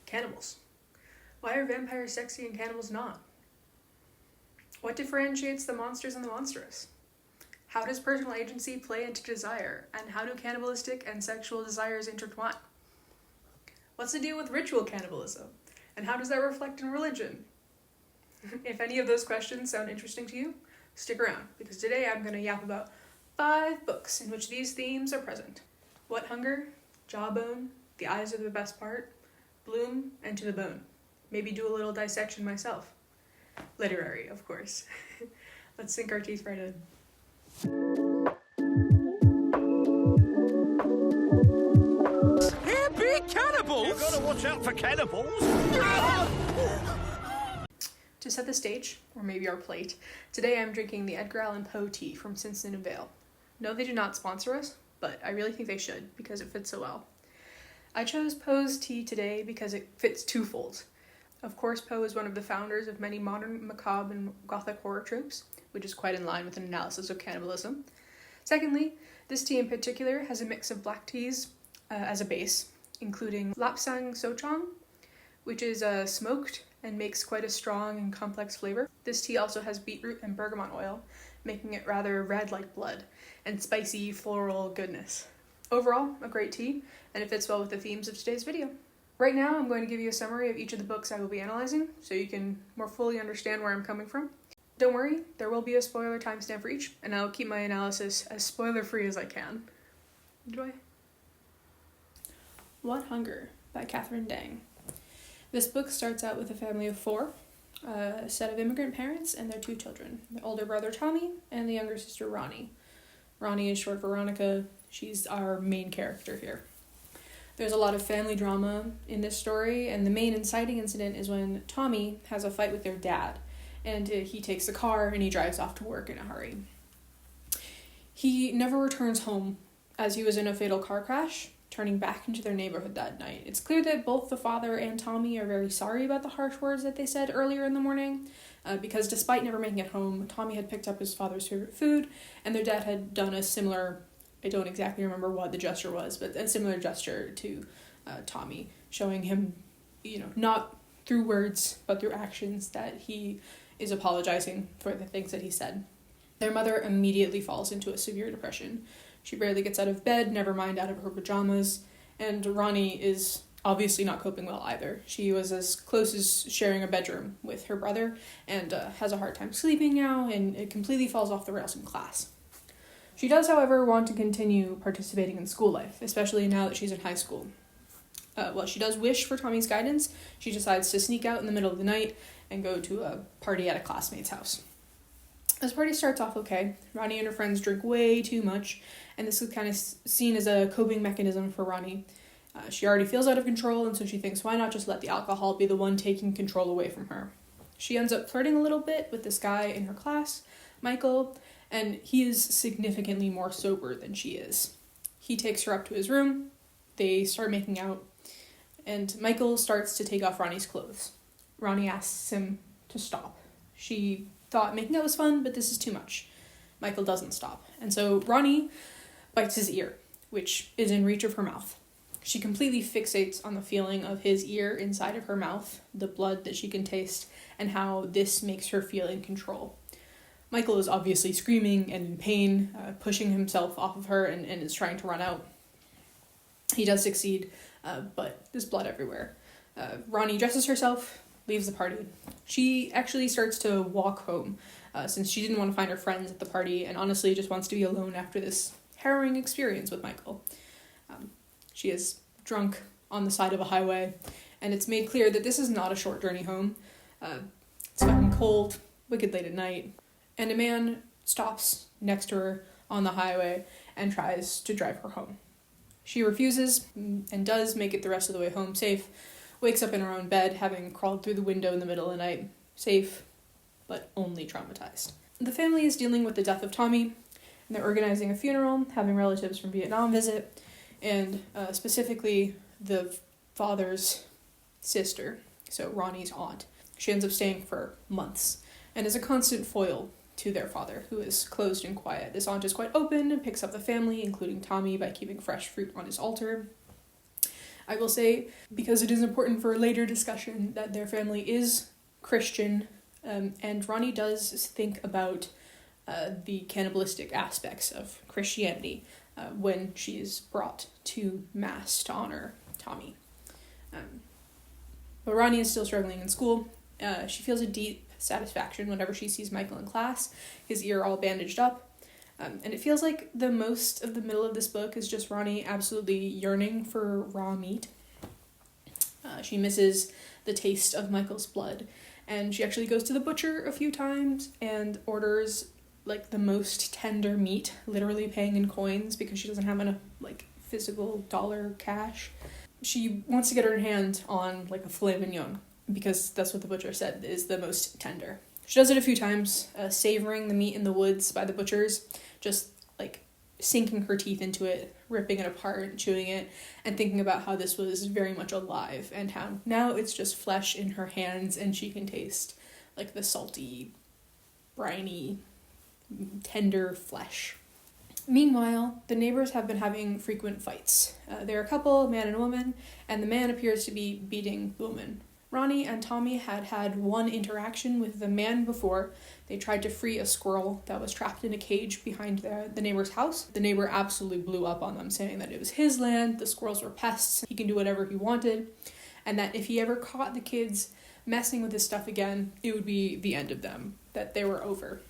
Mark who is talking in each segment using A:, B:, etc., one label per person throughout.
A: Cannibals. Why are vampires sexy and cannibals not? What differentiates the monsters and the monstrous? How does personal agency play into desire, and how do cannibalistic and sexual desires intertwine? What's the deal with ritual cannibalism, and how does that reflect in religion? If any of those questions sound interesting to you, stick around, because today I'm going to yap about 5 books in which these themes are present. What Hunger, Jawbone, The Eyes Are the Best Part, Bloom, and To the Bone. Maybe do a little dissection myself. Literary, of course. Let's sink our teeth right in.
B: Here be cannibals! You've got to watch out for cannibals!
A: To set the stage, or maybe our plate, today I'm drinking the Edgar Allan Poe tea from Simpson & Vale. No, they do not sponsor us, but I really think they should, because it fits so well. I chose Poe's tea today because it fits twofold. Of course, Poe is one of the founders of many modern macabre and gothic horror tropes, which is quite in line with an analysis of cannibalism. Secondly, this tea in particular has a mix of black teas as a base, including Lapsang Sochong, which is smoked and makes quite a strong and complex flavor. This tea also has beetroot and bergamot oil, making it rather red like blood, and spicy floral goodness. Overall, a great tea, and it fits well with the themes of today's video. Right now, I'm going to give you a summary of each of the books I will be analyzing, so you can more fully understand where I'm coming from. Don't worry, there will be a spoiler timestamp for each, and I'll keep my analysis as spoiler-free as I can. Enjoy. What Hunger by Catherine Dang. This book starts out with a family of 4, a set of immigrant parents and their 2 children, the older brother Tommy and the younger sister Ronnie. Ronnie is short for Veronica. She's our main character here. There's a lot of family drama in this story, and the main inciting incident is when Tommy has a fight with their dad, and he takes the car and he drives off to work in a hurry. He never returns home, as he was in a fatal car crash, turning back into their neighborhood that night. It's clear that both the father and Tommy are very sorry about the harsh words that they said earlier in the morning, because despite never making it home, Tommy had picked up his father's favorite food, and their dad had done a similar, I don't exactly remember what the gesture was, but a similar gesture to Tommy, showing him, not through words, but through actions, that he is apologizing for the things that he said. Their mother immediately falls into a severe depression. She barely gets out of bed, never mind out of her pajamas, and Ronnie is obviously not coping well either. She was as close as sharing a bedroom with her brother, and has a hard time sleeping now, and it completely falls off the rails in class. She does, however, want to continue participating in school life, especially now that she's in high school. While she does wish for Tommy's guidance, she decides to sneak out in the middle of the night and go to a party at a classmate's house. This party starts off okay. Ronnie and her friends drink way too much, and this is kind of seen as a coping mechanism for Ronnie. She already feels out of control, and so she thinks, why not just let the alcohol be the one taking control away from her? She ends up flirting a little bit with this guy in her class, Michael, and he is significantly more sober than she is. He takes her up to his room, they start making out, and Michael starts to take off Ronnie's clothes. Ronnie asks him to stop. She thought making out was fun, but this is too much. Michael doesn't stop, and so Ronnie bites his ear, which is in reach of her mouth. She completely fixates on the feeling of his ear inside of her mouth, the blood that she can taste, and how this makes her feel in control. Michael is obviously screaming and in pain, pushing himself off of her and is trying to run out. He does succeed, but there's blood everywhere. Ronnie dresses herself, leaves the party. She actually starts to walk home, since she didn't want to find her friends at the party and honestly just wants to be alone after this harrowing experience with Michael. She is drunk on the side of a highway, and it's made clear that this is not a short journey home. It's fucking cold, wicked late at night, and a man stops next to her on the highway and tries to drive her home. She refuses and does make it the rest of the way home safe, wakes up in her own bed, having crawled through the window in the middle of the night, safe, but only traumatized. The family is dealing with the death of Tommy, and they're organizing a funeral, having relatives from Vietnam visit, and specifically the father's sister, so Ronnie's aunt. She ends up staying for months, and is a constant foil to their father, who is closed and quiet. This aunt is quite open and picks up the family, including Tommy, by keeping fresh fruit on his altar. I will say, because it is important for later discussion, that their family is Christian, and Ronnie does think about the cannibalistic aspects of Christianity when she is brought to Mass to honor Tommy. But Ronnie is still struggling in school. She feels a deep satisfaction whenever she sees Michael in class, his ear all bandaged up. And it feels like the most of the middle of this book is just Ronnie absolutely yearning for raw meat. She misses the taste of Michael's blood, and she actually goes to the butcher a few times and orders like the most tender meat, literally paying in coins because she doesn't have enough like physical dollar cash. She wants to get her hand on like a filet mignon because that's what the butcher said is the most tender. She does it a few times, savoring the meat in the woods by the butchers, just like sinking her teeth into it, ripping it apart, chewing it, and thinking about how this was very much alive and how now it's just flesh in her hands and she can taste like the salty, briny, tender flesh. Meanwhile, the neighbors have been having frequent fights. They're a couple, a man and a woman, and the man appears to be beating the woman. Ronnie and Tommy had had one interaction with the man before. They tried to free a squirrel that was trapped in a cage behind the neighbor's house. The neighbor absolutely blew up on them, saying that it was his land, the squirrels were pests, he can do whatever he wanted, and that if he ever caught the kids messing with his stuff again, it would be the end of them, that they were over.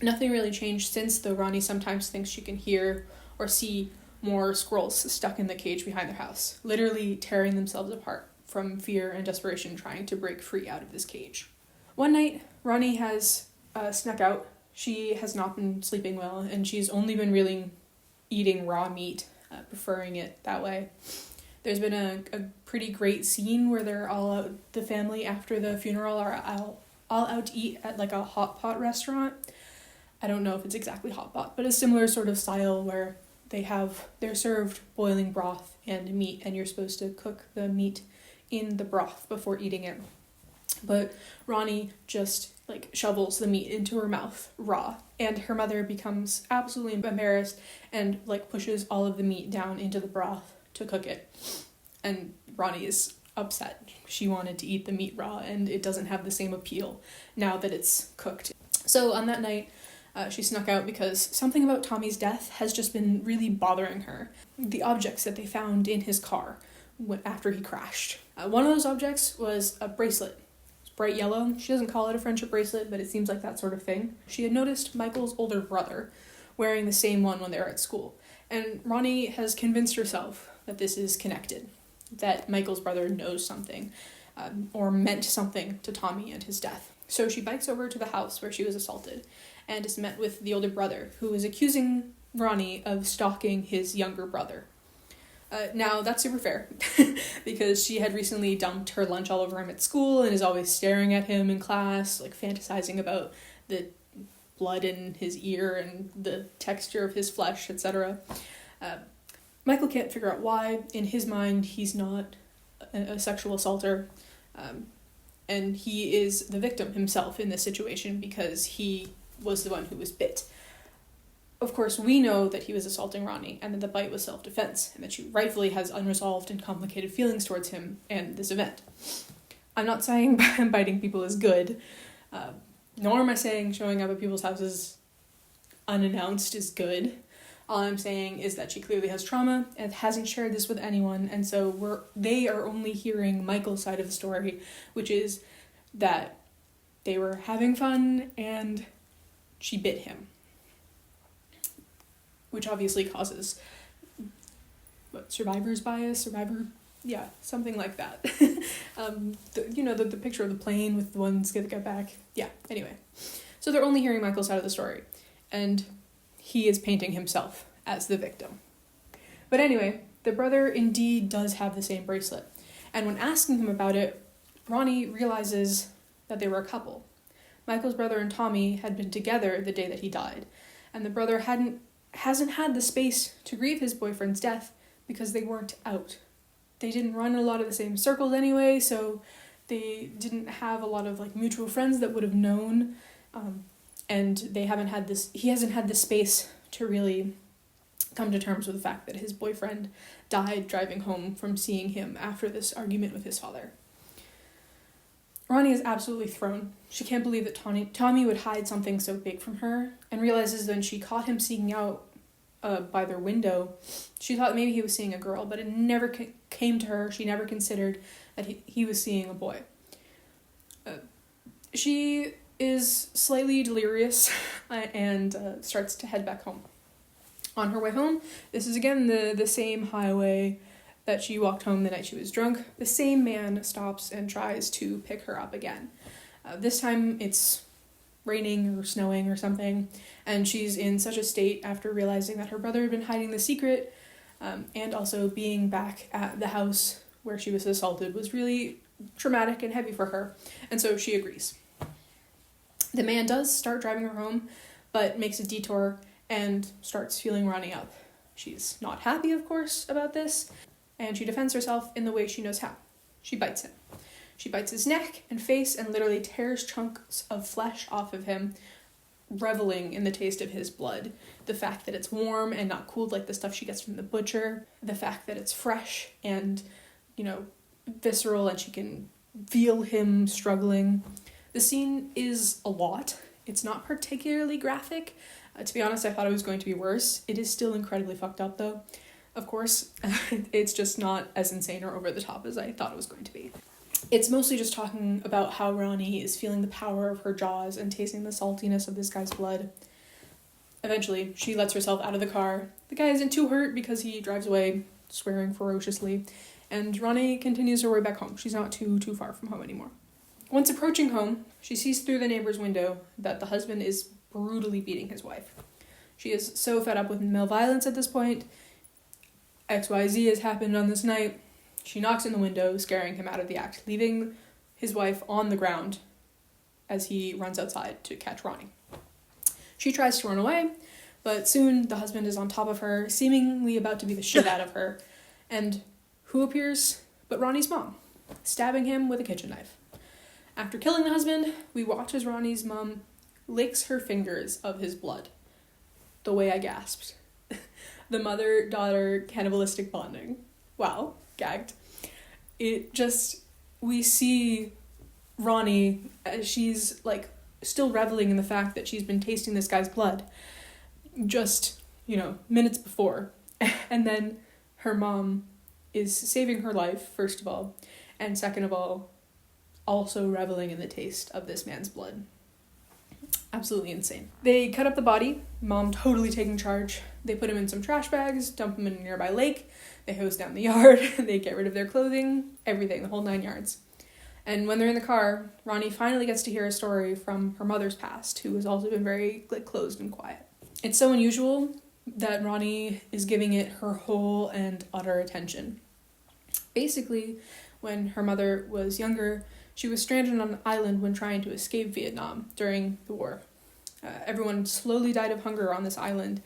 A: Nothing really changed since, though Ronnie sometimes thinks she can hear or see more squirrels stuck in the cage behind their house, literally tearing themselves apart from fear and desperation trying to break free out of this cage. One night, Ronnie has snuck out. She has not been sleeping well, and she's only been really eating raw meat, preferring it that way. There's been a pretty great scene where they're all out, the family after the funeral are all out to eat at like a hot pot restaurant. I don't know if it's exactly hot pot, but a similar sort of style where they're served boiling broth and meat, and you're supposed to cook the meat in the broth before eating it. But Ronnie just like shovels the meat into her mouth raw, and her mother becomes absolutely embarrassed and like pushes all of the meat down into the broth to cook it. And Ronnie is upset. She wanted to eat the meat raw, and it doesn't have the same appeal now that it's cooked. So on that night, she snuck out because something about Tommy's death has just been really bothering her. The objects that they found in his car after he crashed. One of those objects was a bracelet. It's bright yellow. She doesn't call it a friendship bracelet, but it seems like that sort of thing. She had noticed Michael's older brother wearing the same one when they were at school, and Ronnie has convinced herself that this is connected, that Michael's brother knows something, or meant something to Tommy and his death. So she bikes over to the house where she was assaulted, and is met with the older brother, who is accusing Ronnie of stalking his younger brother. Now, that's super fair, because she had recently dumped her lunch all over him at school and is always staring at him in class, like fantasizing about the blood in his ear and the texture of his flesh, etc. Michael can't figure out why. In his mind, he's not a sexual assaulter, and he is the victim himself in this situation because he was the one who was bit. Of course, we know that he was assaulting Ronnie and that the bite was self-defense and that she rightfully has unresolved and complicated feelings towards him and this event. I'm not saying biting people is good, nor am I saying showing up at people's houses unannounced is good. All I'm saying is that she clearly has trauma and hasn't shared this with anyone, and so they are only hearing Michael's side of the story, which is that they were having fun and she bit him, which obviously causes survivor's bias, something like that. The picture of the plane with the ones that get back. Yeah, anyway. So they're only hearing Michael's side of the story, and he is painting himself as the victim. But anyway, the brother indeed does have the same bracelet, and when asking him about it, Ronnie realizes that they were a couple. Michael's brother and Tommy had been together the day that he died, and the brother hasn't had the space to grieve his boyfriend's death because they weren't out. They didn't run a lot of the same circles anyway, so they didn't have a lot of like mutual friends that would have known, and he hasn't had the space to really come to terms with the fact that his boyfriend died driving home from seeing him after this argument with his father. Ronnie is absolutely thrown. She can't believe that Tommy would hide something so big from her, and realizes when she caught him sneaking out by their window, she thought maybe he was seeing a girl, but it never came to her. She never considered that he was seeing a boy. She is slightly delirious and starts to head back home. On her way home, this is again the same highway that she walked home the night she was drunk. The same man stops and tries to pick her up again. This time it's raining or snowing or something, and she's in such a state after realizing that her brother had been hiding the secret, and also being back at the house where she was assaulted was really traumatic and heavy for her, and so she agrees. The man does start driving her home, but makes a detour and starts feeling Ronnie up. She's not happy, of course, about this, and she defends herself in the way she knows how. She bites him. She bites his neck and face and literally tears chunks of flesh off of him, reveling in the taste of his blood. The fact that it's warm and not cooled like the stuff she gets from the butcher. The fact that it's fresh and, visceral, and she can feel him struggling. The scene is a lot. It's not particularly graphic. To be honest, I thought it was going to be worse. It is still incredibly fucked up, though. Of course, it's just not as insane or over the top as I thought it was going to be. It's mostly just talking about how Ronnie is feeling the power of her jaws and tasting the saltiness of this guy's blood. Eventually, she lets herself out of the car. The guy isn't too hurt because he drives away, swearing ferociously, and Ronnie continues her way back home. She's not too far from home anymore. Once approaching home, she sees through the neighbor's window that the husband is brutally beating his wife. She is so fed up with male violence at this point. XYZ has happened on this night. She knocks in the window, scaring him out of the act, leaving his wife on the ground as he runs outside to catch Ronnie. She tries to run away, but soon the husband is on top of her, seemingly about to beat the shit out of her, and who appears but Ronnie's mom, stabbing him with a kitchen knife. After killing the husband, we watch as Ronnie's mom licks her fingers of his blood. The way I gasped. The mother-daughter cannibalistic bonding. Wow, gagged. We see Ronnie as she's, still reveling in the fact that she's been tasting this guy's blood just, minutes before. And then her mom is saving her life, first of all, and second of all, also reveling in the taste of this man's blood. Absolutely insane. They cut up the body, mom totally taking charge. They put him in some trash bags, dump him in a nearby lake, they hose down the yard, they get rid of their clothing, everything, the whole 9 yards. And when they're in the car, Ronnie finally gets to hear a story from her mother's past, who has also been very closed and quiet. It's so unusual that Ronnie is giving it her whole and utter attention. Basically, when her mother was younger, she was stranded on an island when trying to escape Vietnam during the war. Everyone slowly died of hunger on this island,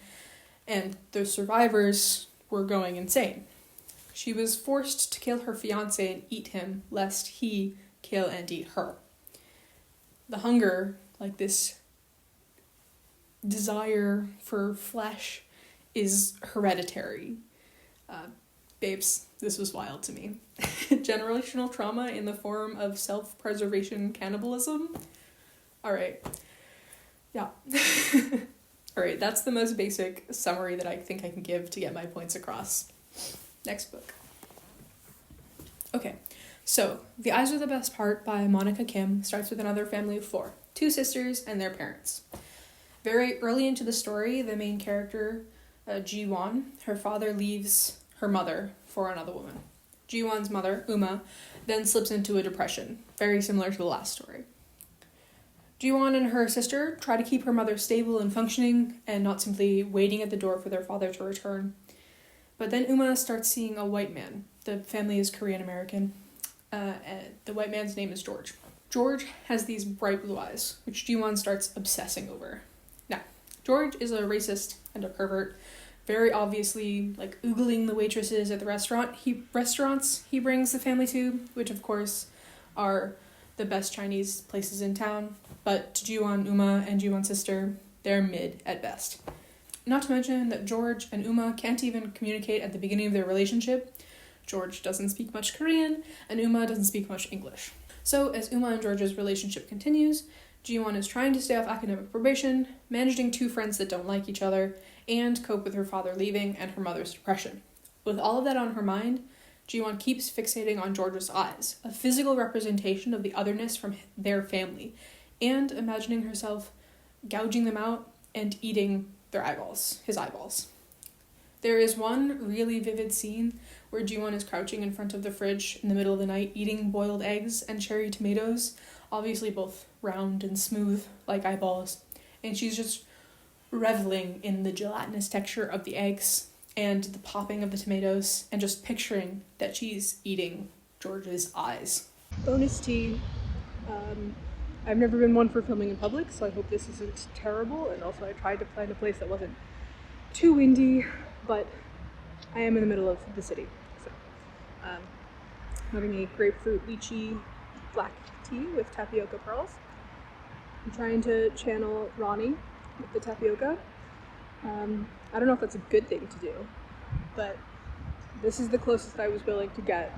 A: and the survivors were going insane. She was forced to kill her fiancé and eat him, lest he kill and eat her. The hunger, this desire for flesh, is hereditary. Babes, this was wild to me. Generational trauma in the form of self-preservation cannibalism? Alright. Yeah. Alright, that's the most basic summary that I think I can give to get my points across. Next book. Okay, so The Eyes Are the Best Part by Monica Kim starts with another family of 4, 2 sisters and their parents. Very early into the story, the main character, Ji-won, her father leaves her mother for another woman. Ji-won's mother, Uma, then slips into a depression, very similar to the last story. Ji-won and her sister try to keep her mother stable and functioning, and not simply waiting at the door for their father to return. But then Uma starts seeing a white man. The family is Korean American. The white man's name is George. George has these bright blue eyes, which Ji-won starts obsessing over. Now, George is a racist and a pervert, very obviously oogling the waitresses at the restaurants he brings the family to, which of course are the best Chinese places in town. But to Ji-won, Uma, and Ji-won's sister, they're mid at best. Not to mention that George and Uma can't even communicate at the beginning of their relationship. George doesn't speak much Korean, and Uma doesn't speak much English. So as Uma and George's relationship continues, Ji-won is trying to stay off academic probation, managing 2 friends that don't like each other, and cope with her father leaving and her mother's depression. With all of that on her mind, Ji-won keeps fixating on George's eyes, a physical representation of the otherness from their family, and imagining herself gouging them out and eating his eyeballs. There is one really vivid scene where Ji-won is crouching in front of the fridge in the middle of the night eating boiled eggs and cherry tomatoes, obviously both round and smooth like eyeballs, and she's just reveling in the gelatinous texture of the eggs and the popping of the tomatoes, and just picturing that she's eating George's eyes. Bonus tea. I've never been one for filming in public, so I hope this isn't terrible, and also I tried to find a place that wasn't too windy, but I am in the middle of the city. So, having a grapefruit lychee black tea with tapioca pearls. I'm trying to channel Ronnie with the tapioca. I don't know if that's a good thing to do, but this is the closest I was willing to get.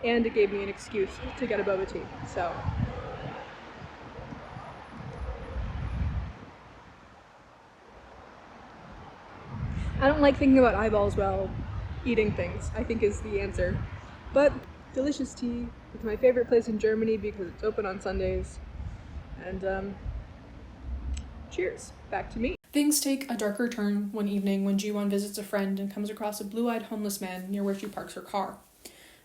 A: And it gave me an excuse to get a boba tea, so. I don't like thinking about eyeballs while eating things, I think is the answer. But delicious tea. It's my favorite place in Germany because it's open on Sundays. And cheers. Back to me. Things take a darker turn one evening when Ji-won visits a friend and comes across a blue-eyed homeless man near where she parks her car.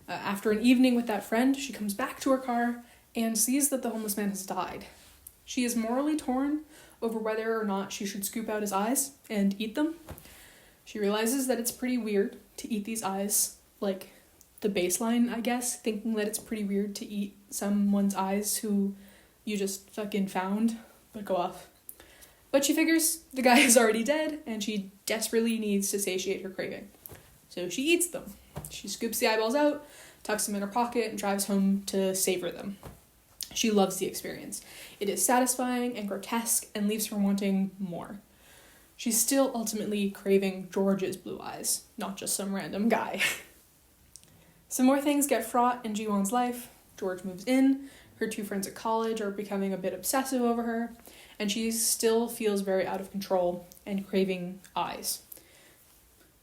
A: After an evening with that friend, she comes back to her car and sees that the homeless man has died. She is morally torn over whether or not she should scoop out his eyes and eat them. She realizes that it's pretty weird to eat these eyes, like the baseline, I guess, thinking that it's pretty weird to eat someone's eyes who you just fucking found, but go off. But she figures the guy is already dead, and she desperately needs to satiate her craving. So she eats them. She scoops the eyeballs out, tucks them in her pocket, and drives home to savor them. She loves the experience. It is satisfying and grotesque and leaves her wanting more. She's still ultimately craving George's blue eyes, not just some random guy. Some more things get fraught in Ji-won's life. George moves in, her 2 friends at college are becoming a bit obsessive over her, and she still feels very out of control and craving eyes.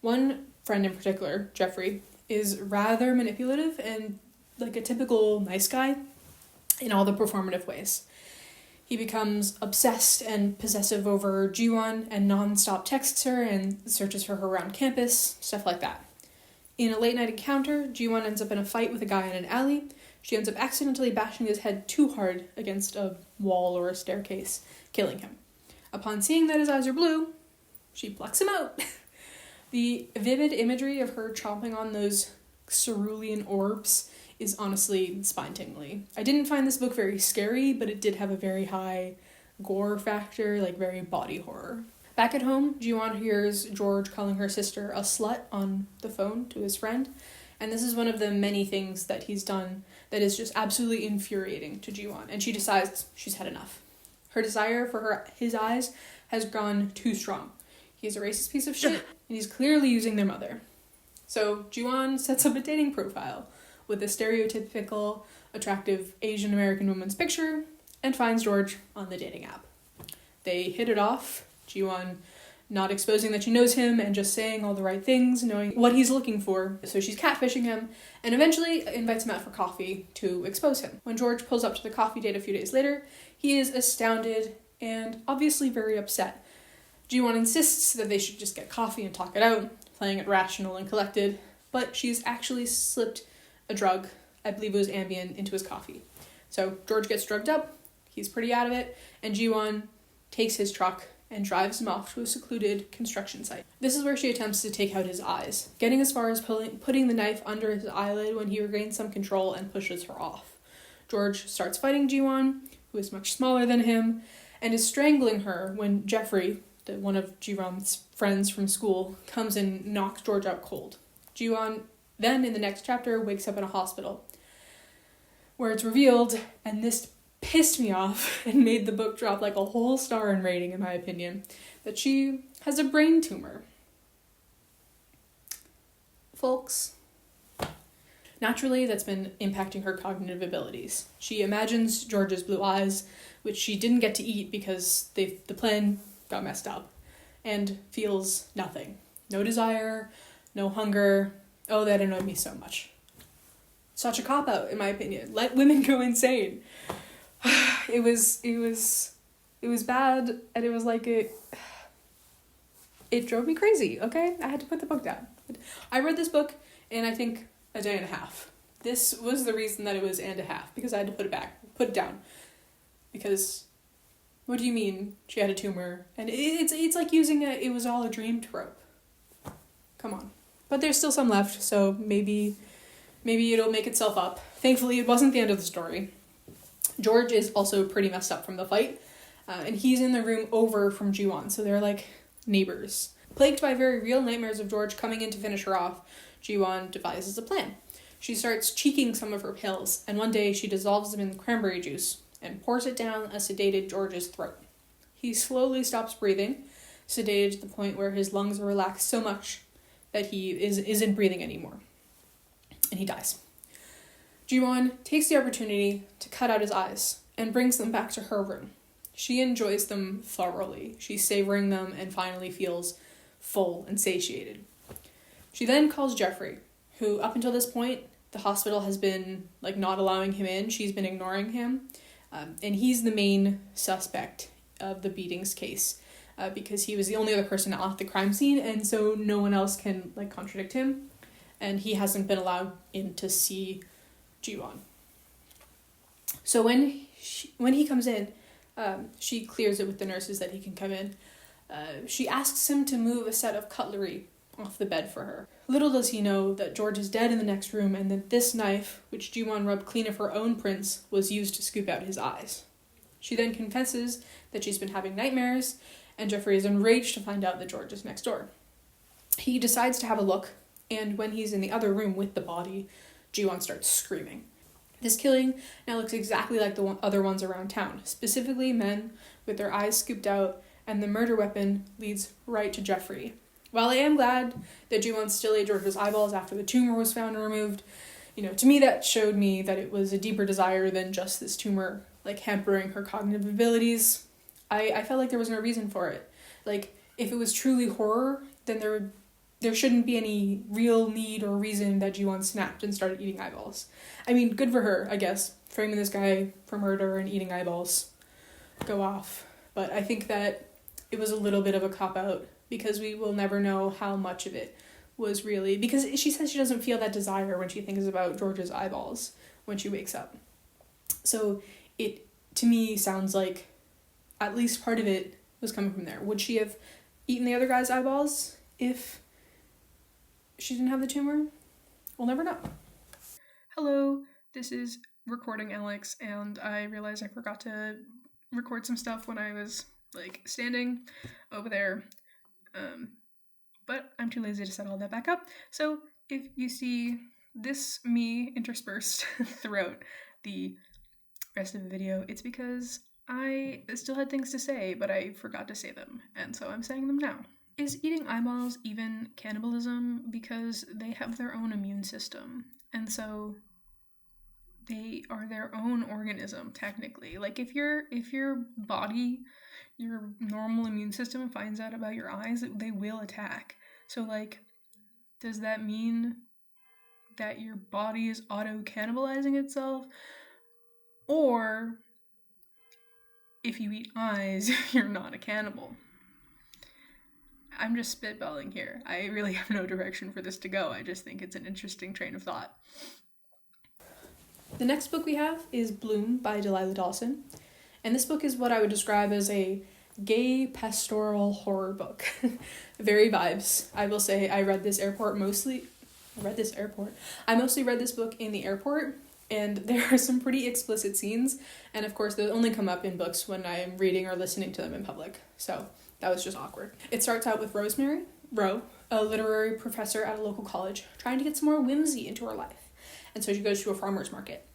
A: One friend in particular, Jeffrey, is rather manipulative and like a typical nice guy in all the performative ways. He becomes obsessed and possessive over Ji-won and non-stop texts her and searches for her around campus, stuff like that. In a late-night encounter, Ji-won ends up in a fight with a guy in an alley. She ends up accidentally bashing his head too hard against a wall or a staircase, killing him. Upon seeing that his eyes are blue, she plucks him out. The vivid imagery of her chomping on those cerulean orbs is honestly spine-tingling. I didn't find this book very scary, but it did have a very high gore factor, like very body horror. Back at home, Ji-won hears George calling her sister a slut on the phone to his friend, and this is one of the many things that he's done that is just absolutely infuriating to Ji-won, and she decides she's had enough. Her desire for his eyes has gone too strong. He's a racist piece of shit, and he's clearly using their mother. So Ji-won sets up a dating profile with a stereotypical, attractive Asian American woman's picture, and finds George on the dating app. They hit it off, Ji-won not exposing that she knows him and just saying all the right things, knowing what he's looking for. So she's catfishing him, and eventually invites him out for coffee to expose him. When George pulls up to the coffee date a few days later, he is astounded and obviously very upset. Ji-won insists that they should just get coffee and talk it out, playing it rational and collected, but she's actually slipped a drug, I believe it was Ambien, into his coffee. So George gets drugged up, he's pretty out of it, and Ji-won takes his truck and drives him off to a secluded construction site. This is where she attempts to take out his eyes, getting as far as putting the knife under his eyelid when he regains some control and pushes her off. George starts fighting Ji-won, who is much smaller than him, and is strangling her when Jeffrey, one of Ji-won's friends from school, comes and knocks George out cold. Ji-won then, in the next chapter, wakes up in a hospital, where it's revealed, and this pissed me off and made the book drop like a whole star in rating, in my opinion, that she has a brain tumor. Folks, naturally, that's been impacting her cognitive abilities. She imagines George's blue eyes, which she didn't get to eat because the plan got messed up, and feels nothing. No desire, no hunger. Oh, that annoyed me so much. Such a cop-out, in my opinion. Let women go insane. It was bad, and it was like it drove me crazy, okay? I had to put the book down. I read this book in, I think, a day and a half. This was the reason that it was and a half, because I had to put it down. Because, what do you mean she had a tumor? And it's like using it was all a dream trope. Come on. But there's still some left, so maybe it'll make itself up. Thankfully, it wasn't the end of the story. George is also pretty messed up from the fight, and he's in the room over from Ji-won, so they're like neighbors. Plagued by very real nightmares of George coming in to finish her off, Ji-won devises a plan. She starts cheeking some of her pills, and one day she dissolves them in cranberry juice and pours it down a sedated George's throat. He slowly stops breathing, sedated to the point where his lungs are relaxed so much that he isn't breathing anymore, and he dies. Ji-won takes the opportunity to cut out his eyes and brings them back to her room. She enjoys them thoroughly. She's savoring them and finally feels full and satiated. She then calls Jeffrey, who up until this point, the hospital has been like not allowing him in. She's been ignoring him. And he's the main suspect of the beatings case because he was the only other person off the crime scene, and so no one else can like contradict him. And he hasn't been allowed in to see Ji-won. So when he comes in, she clears it with the nurses that he can come in. She asks him to move a set of cutlery off the bed for her. Little does he know that George is dead in the next room, and that this knife, which Ji-won rubbed clean of her own prints, was used to scoop out his eyes. She then confesses that she's been having nightmares, and Jeffrey is enraged to find out that George is next door. He decides to have a look, and when he's in the other room with the body, Ji-won starts screaming. This killing now looks exactly like the other ones around town, specifically men with their eyes scooped out, and the murder weapon leads right to Jeffrey. While I am glad that Ji-won still ate George's eyeballs after the tumor was found and removed, to me that showed me that it was a deeper desire than just this tumor, like, hampering her cognitive abilities. I felt like there was no reason for it. Like, if it was truly horror, then there shouldn't be any real need or reason that Ji-won snapped and started eating eyeballs. I mean, good for her, I guess, framing this guy for murder and eating eyeballs. Go off. But I think that it was a little bit of a cop-out, because we will never know how much of it was really... Because she says she doesn't feel that desire when she thinks about George's eyeballs when she wakes up. So it, to me, sounds like at least part of it was coming from there. Would she have eaten the other guy's eyeballs if she didn't have the tumor? We'll never know. Hello, this is Recording Alex, and I realized I forgot to record some stuff when I was, standing over there. But I'm too lazy to set all that back up. So if you see this me interspersed throughout the rest of the video, it's because I still had things to say, but I forgot to say them, and so I'm saying them now. Is eating eyeballs even cannibalism? Because they have their own immune system, and so they are their own organism, technically. Like, if your body, your normal immune system finds out about your eyes, they will attack. So, does that mean that your body is auto-cannibalizing itself? Or, if you eat eyes, you're not a cannibal? I'm just spitballing here. I really have no direction for this to go. I just think it's an interesting train of thought. The next book we have is Bloom by Delilah Dawson. And this book is what I would describe as a gay pastoral horror book. Very vibes. I will say I mostly read this book in the airport, and there are some pretty explicit scenes, and of course those only come up in books when I'm reading or listening to them in public, so that was just awkward. It starts out with Rosemary Rowe, a literary professor at a local college, trying to get some more whimsy into her life, and so she goes to a farmer's market.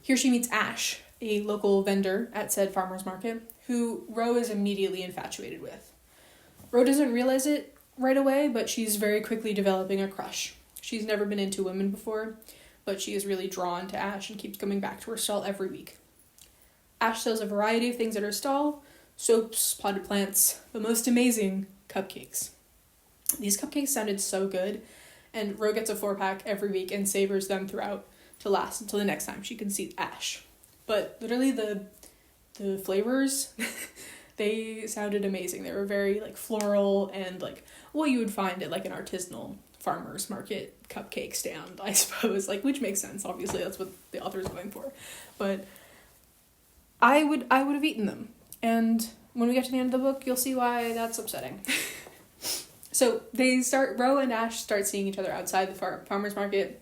A: Here she meets Ash, a local vendor at said farmer's market, who Ro is immediately infatuated with. Ro doesn't realize it right away, but she's very quickly developing a crush. She's never been into women before, but she is really drawn to Ash and keeps coming back to her stall every week. Ash sells a variety of things at her stall: soaps, potted plants, the most amazing cupcakes. These cupcakes sounded so good, and Ro gets a 4-pack every week and savors them throughout to last until the next time she can see Ash. But literally the flavors, they sounded amazing. They were very like floral and like what you would find at like an artisanal farmer's market cupcake stand, I suppose, like, which makes sense. Obviously that's what the author's going for. But I would have eaten them. And when we get to the end of the book, you'll see why that's upsetting. So Ro and Ash start seeing each other outside the farmer's market,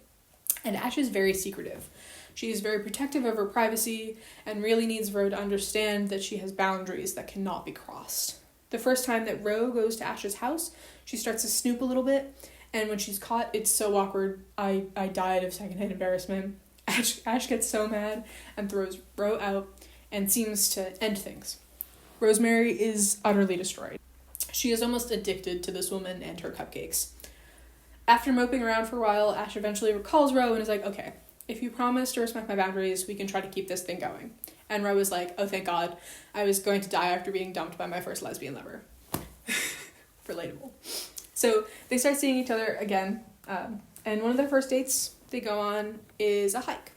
A: and Ash is very secretive. She is very protective of her privacy and really needs Ro to understand that she has boundaries that cannot be crossed. The first time that Ro goes to Ash's house, she starts to snoop a little bit, and when she's caught, it's so awkward. I died of secondhand embarrassment. Ash gets so mad and throws Ro out and seems to end things. Rosemary is utterly destroyed. She is almost addicted to this woman and her cupcakes. After moping around for a while, Ash eventually recalls Ro and is like, okay, if you promise to respect my boundaries, we can try to keep this thing going. And Ro is like, oh, thank God, I was going to die after being dumped by my first lesbian lover. Relatable. So they start seeing each other again, and one of their first dates they go on is a hike.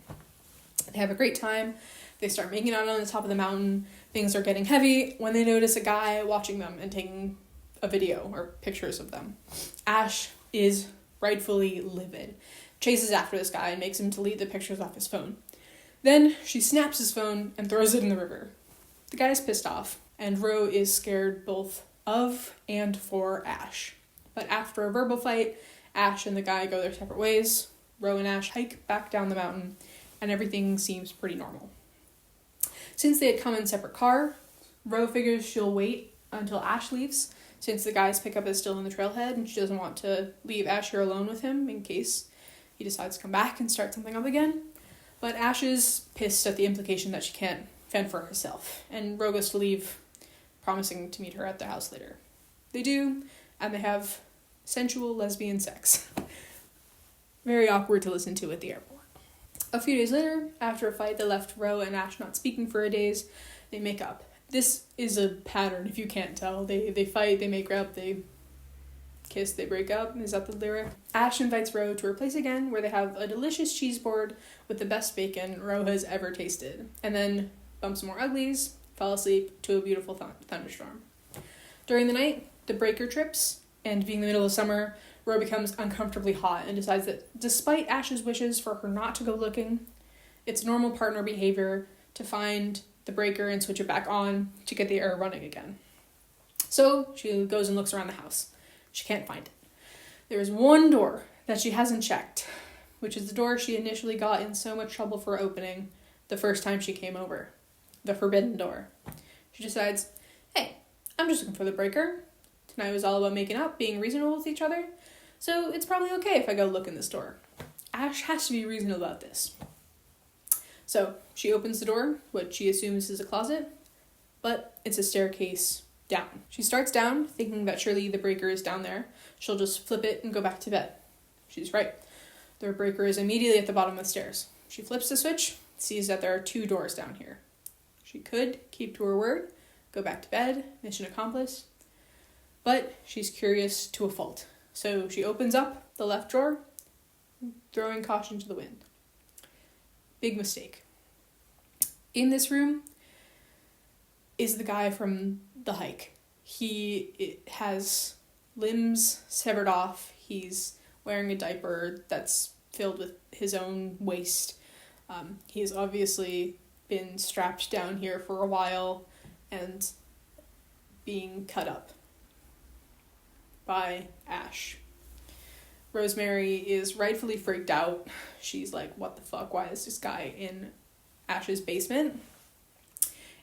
A: They have a great time. They start making out on the top of the mountain. Things are getting heavy when they notice a guy watching them and taking a video or pictures of them. Ash is rightfully livid, chases after this guy and makes him delete the pictures off his phone. Then she snaps his phone and throws it in the river. The guy's pissed off, and Ro is scared both of and for Ash. But after a verbal fight, Ash and the guy go their separate ways. Ro and Ash hike back down the mountain, and everything seems pretty normal. Since they had come in separate car, Ro figures she'll wait until Ash leaves, since the guy's pickup is still in the trailhead, and she doesn't want to leave Ash here alone with him in case he decides to come back and start something up again. But Ash is pissed at the implication that she can't fend for herself, and Ro goes to leave, promising to meet her at the house later. They do, and they have sensual lesbian sex. Very awkward to listen to at the airport. A few days later, after a fight that left Ro and Ash not speaking for a days, they make up. This is a pattern, if you can't tell. They fight, they make up, they kiss, they break up. Is that the lyric? Ash invites Ro to her place again, where they have a delicious cheese board with the best bacon Ro has ever tasted, and then bump some more uglies, fall asleep to a beautiful thunderstorm. During the night, the breaker trips, and being the middle of summer, Ro becomes uncomfortably hot and decides that despite Ash's wishes for her not to go looking, it's normal partner behavior to find the breaker and switch it back on to get the air running again. So she goes and looks around the house. She can't find it. There is one door that she hasn't checked, which is the door she initially got in so much trouble for opening the first time she came over. The forbidden door. She decides, hey, I'm just looking for the breaker. Tonight was all about making up, being reasonable with each other, so it's probably okay if I go look in this door. Ash has to be reasonable about this. So she opens the door, what she assumes is a closet, but it's a staircase down. She starts down, thinking that surely the breaker is down there. She'll just flip it and go back to bed. She's right. The breaker is immediately at the bottom of the stairs. She flips the switch, sees that there are 2 doors down here. She could keep to her word, go back to bed, mission accomplished, but she's curious to a fault. So she opens up the left drawer, throwing caution to the wind. Big mistake. In this room is the guy from the hike. He has limbs severed off. He's wearing a diaper that's filled with his own waste. He's obviously been strapped down here for a while and being cut up by Ash. Rosemary is rightfully freaked out. She's like, what the fuck? Why is this guy in Ash's basement?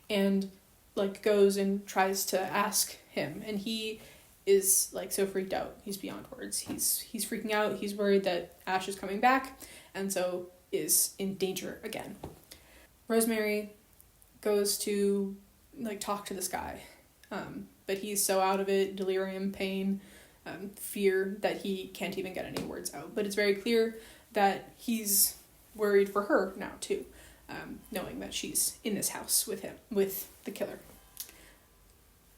A: And like goes and tries to ask him, and he is like so freaked out. He's beyond words. He's freaking out. He's worried that Ash is coming back, and so is in danger again. Rosemary goes to, like, talk to this guy. But he's so out of it, delirium, pain, fear, that he can't even get any words out. But it's very clear that he's worried for her now, too, knowing that she's in this house with the killer.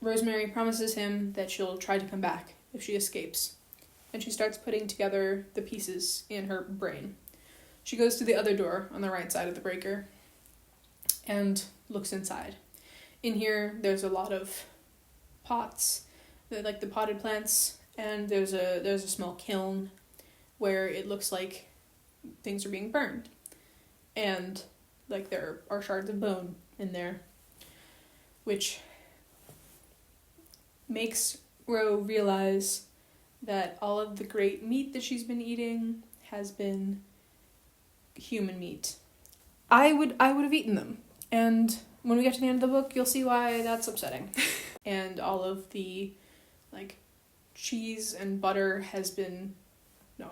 A: Rosemary promises him that she'll try to come back if she escapes, and she starts putting together the pieces in her brain. She goes to the other door on the right side of the breaker and looks inside. In here, there's a lot of pots, like the potted plants, and there's a small kiln where it looks like things are being burned, and like there are shards of bone in there, which makes Ro realize that all of the great meat that she's been eating has been human meat. I would have eaten them, and when we get to the end of the book, you'll see why that's upsetting. And all of the, like, cheese and butter has been,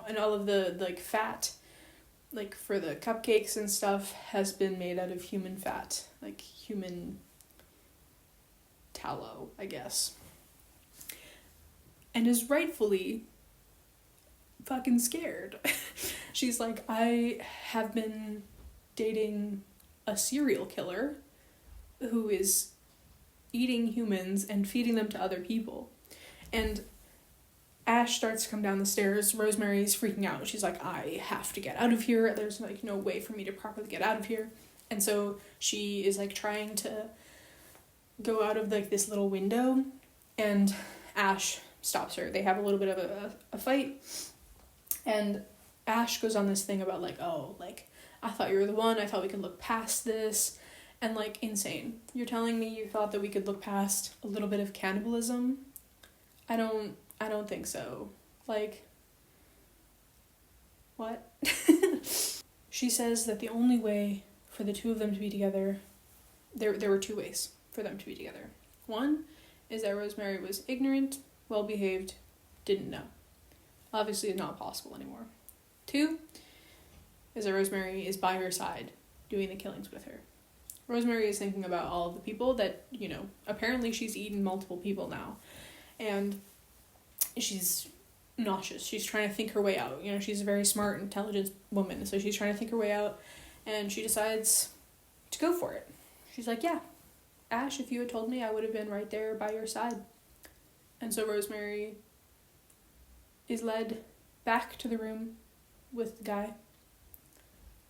A: and all of the, like, fat, like, for the cupcakes and stuff, has been made out of human fat, like, human tallow, I guess. And is rightfully fucking scared. She's like, I have been dating a serial killer who is eating humans and feeding them to other people. And Ash starts to come down the stairs. Rosemary's freaking out. She's like, I have to get out of here. There's, like, no way for me to properly get out of here. And so she is, like, trying to go out of, like, this little window, and Ash stops her. They have a little bit of a fight, and Ash goes on this thing about, like, oh, like, I thought you were the one. I thought we could look past this. And, like, insane. You're telling me you thought that we could look past a little bit of cannibalism? I don't think so. Like, what? She says that the only way for the two of them to be together, there were two ways for them to be together. One is that Rosemary was ignorant, well-behaved, didn't know. Obviously not possible anymore. Two is that Rosemary is by her side, doing the killings with her. Rosemary is thinking about all of the people that, apparently she's eaten multiple people now. And she's nauseous. She's trying to think her way out. She's a very smart, intelligent woman, so she's trying to think her way out, and she decides to go for it. She's like, yeah, Ash, if you had told me, I would have been right there by your side. And so Rosemary is led back to the room with the guy,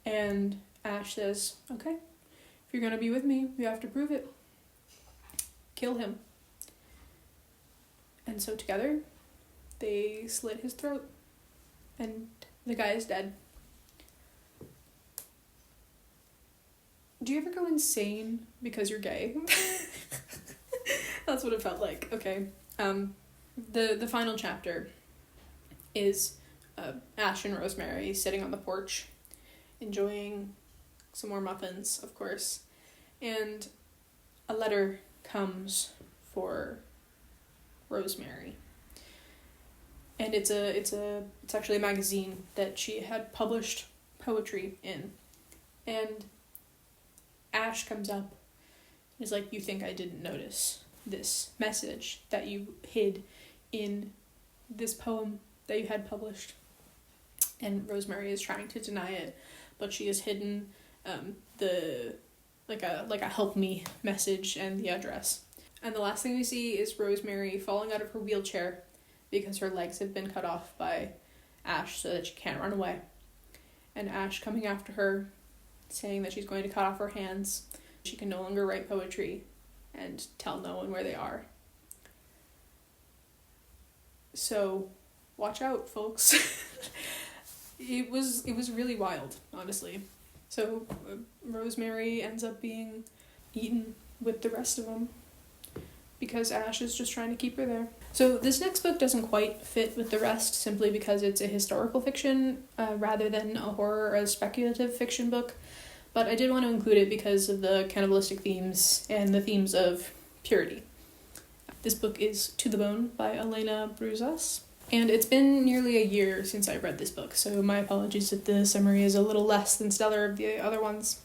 A: and Ash says, okay, if you're gonna be with me, you have to prove it. Kill him. And so together, they slit his throat, and the guy is dead. Do you ever go insane because you're gay? That's what it felt like. Okay. The final chapter is Ash and Rosemary sitting on the porch, enjoying some more muffins, of course, and a letter comes for Rosemary. And it's actually a magazine that she had published poetry in. And Ash comes up and is like, you think I didn't notice this message that you hid in this poem that you had published? And Rosemary is trying to deny it, but she has hidden the a help me message and the address. And the last thing we see is Rosemary falling out of her wheelchair because her legs have been cut off by Ash so that she can't run away. And Ash coming after her, saying that she's going to cut off her hands. She can no longer write poetry and tell no one where they are. So, watch out, folks. It was really wild, honestly. So, Rosemary ends up being eaten with the rest of them because Ash is just trying to keep her there. So this next book doesn't quite fit with the rest simply because it's a historical fiction rather than a horror or a speculative fiction book. But I did want to include it because of the cannibalistic themes and the themes of purity. This book is To the Bone by Alena Bruzas. And it's been nearly a year since I read this book, so my apologies if the summary is a little less than stellar of the other ones.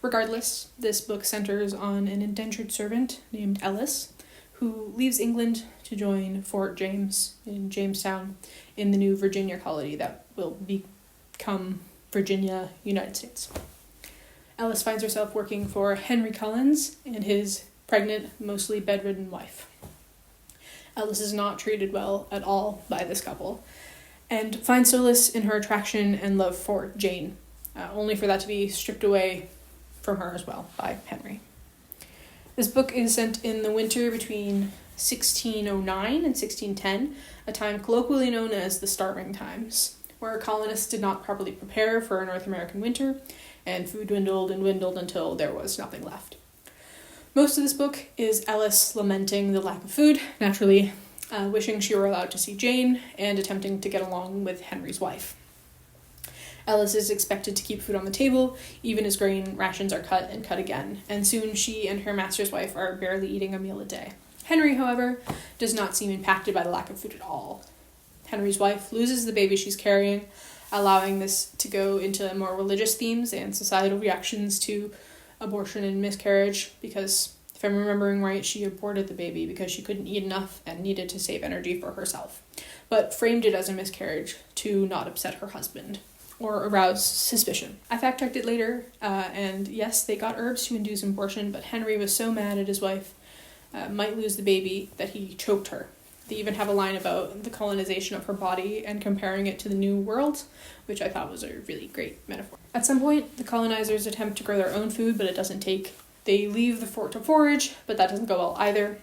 A: Regardless, this book centers on an indentured servant named Ellis, who leaves England to join Fort James in Jamestown in the new Virginia colony that will become Virginia, United States. Ellis finds herself working for Henry Collins and his pregnant, mostly bedridden wife. Ellis is not treated well at all by this couple, and finds solace in her attraction and love for Jane, only for that to be stripped away from her as well by Henry. This book is set in the winter between 1609 and 1610, a time colloquially known as the Starving Times, where colonists did not properly prepare for a North American winter, and food dwindled and dwindled until there was nothing left. Most of this book is Ellis lamenting the lack of food, naturally, wishing she were allowed to see Jane, and attempting to get along with Henry's wife. Ellis is expected to keep food on the table, even as grain rations are cut and cut again, and soon she and her master's wife are barely eating a meal a day. Henry, however, does not seem impacted by the lack of food at all. Henry's wife loses the baby she's carrying, allowing this to go into more religious themes and societal reactions to abortion and miscarriage, because, if I'm remembering right, she aborted the baby because she couldn't eat enough and needed to save energy for herself, but framed it as a miscarriage to not upset her husband or arouse suspicion. I fact-checked it later, and yes, they got herbs to induce abortion, but Henry was so mad at his wife might lose the baby that he choked her. They even have a line about the colonization of her body and comparing it to the New World, which I thought was a really great metaphor. At some point, the colonizers attempt to grow their own food, but it doesn't take. They leave the fort to forage, but that doesn't go well either.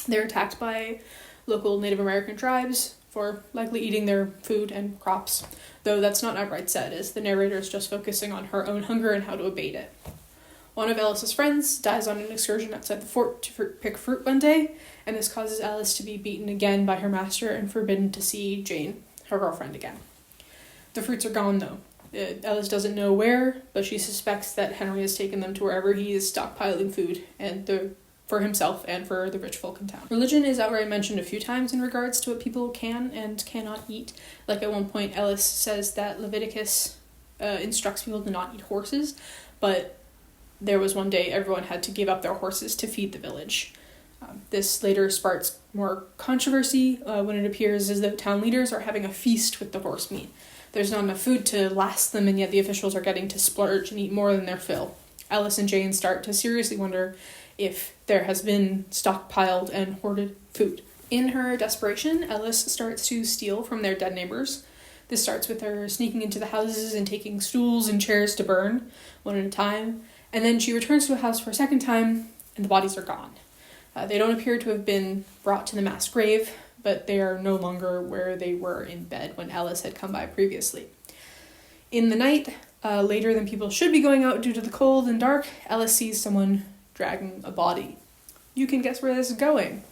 A: They're attacked by local Native American tribes for likely eating their food and crops, though that's not outright said, as the narrator is just focusing on her own hunger and how to abate it. One of Ellis's friends dies on an excursion outside the fort to pick fruit one day, and this causes Ellis to be beaten again by her master and forbidden to see Jane, her girlfriend, again. The fruits are gone, though. Ellis doesn't know where, but she suspects that Henry has taken them to wherever he is stockpiling food, and for himself and for the rich folk in town. Religion is outright mentioned a few times in regards to what people can and cannot eat. Like at one point, Ellis says that Leviticus instructs people to not eat horses, but there was one day everyone had to give up their horses to feed the village. This later sparks more controversy when it appears as though town leaders are having a feast with the horse meat. There's not enough food to last them, and yet the officials are getting to splurge and eat more than their fill. Ellis and Jane start to seriously wonder if there has been stockpiled and hoarded food. In her desperation, Ellis starts to steal from their dead neighbors. This starts with her sneaking into the houses and taking stools and chairs to burn, one at a time, and then she returns to a house for a second time, and the bodies are gone. They don't appear to have been brought to the mass grave, but they are no longer where they were in bed when Ellis had come by previously. In the night, later than people should be going out due to the cold and dark, Ellis sees someone dragging a body. You can guess where this is going.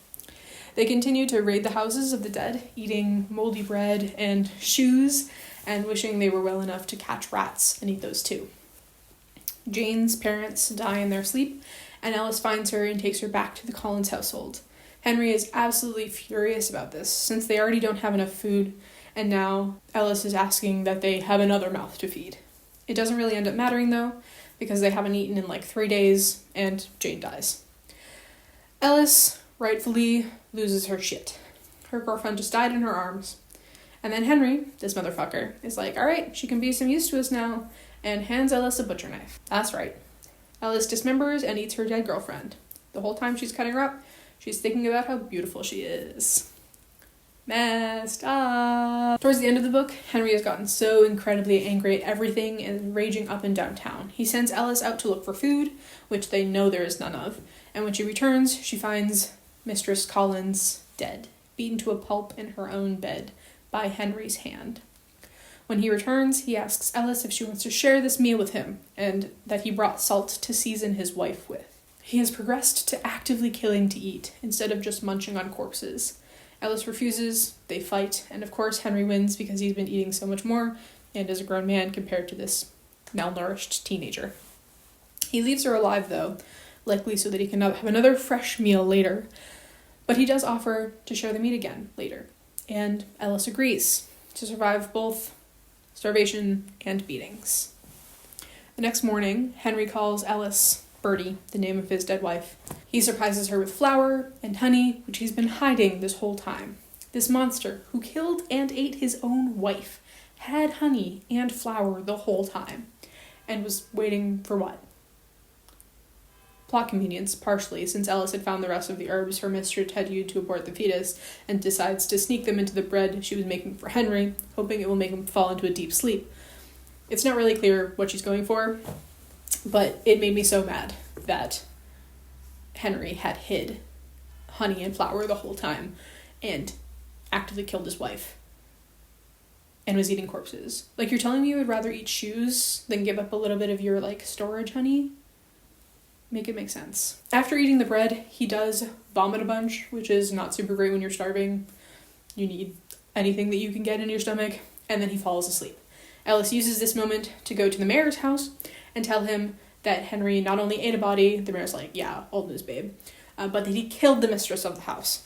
A: They continue to raid the houses of the dead, eating moldy bread and shoes, and wishing they were well enough to catch rats and eat those too. Jane's parents die in their sleep, and Ellis finds her and takes her back to the Collins household. Henry is absolutely furious about this, since they already don't have enough food, and now Ellis is asking that they have another mouth to feed. It doesn't really end up mattering, though, because they haven't eaten in like 3 days, and Jane dies. Ellis rightfully loses her shit. Her girlfriend just died in her arms. And then Henry, this motherfucker, is like, alright, she can be some use to us now, and hands Ellis a butcher knife. That's right. Ellis dismembers and eats her dead girlfriend. The whole time she's cutting her up, she's thinking about how beautiful she is. Messed up. Towards the end of the book, Henry has gotten so incredibly angry at everything and is raging up and down town. He sends Ellis out to look for food, which they know there is none of, and when she returns, she finds Mistress Collins dead, beaten to a pulp in her own bed by Henry's hand. When he returns, he asks Ellis if she wants to share this meal with him, and that he brought salt to season his wife with. He has progressed to actively killing to eat, instead of just munching on corpses. Ellis refuses, they fight, and of course Henry wins because he's been eating so much more, and is a grown man compared to this malnourished teenager. He leaves her alive, though, likely so that he can have another fresh meal later, but he does offer to share the meat again later, and Ellis agrees to survive both starvation and beatings. The next morning, Henry calls Alice Bertie, the name of his dead wife. He surprises her with flour and honey, which he's been hiding this whole time. This monster, who killed and ate his own wife, had honey and flour the whole time, and was waiting for what? Plot convenience, partially, since Alice had found the rest of the herbs her mistress had used to abort the fetus, and decides to sneak them into the bread she was making for Henry, hoping it will make him fall into a deep sleep. It's not really clear what she's going for, but it made me so mad that Henry had hid honey and flour the whole time, and actively killed his wife, and was eating corpses. Like, you're telling me you would rather eat shoes than give up a little bit of your, like, storage honey? Make it make sense. After eating the bread, he does vomit a bunch, which is not super great when you're starving. You need anything that you can get in your stomach, and then he falls asleep. Alice uses this moment to go to the mayor's house and tell him that Henry not only ate a body, the mayor's like, yeah, old news, babe, but that he killed the mistress of the house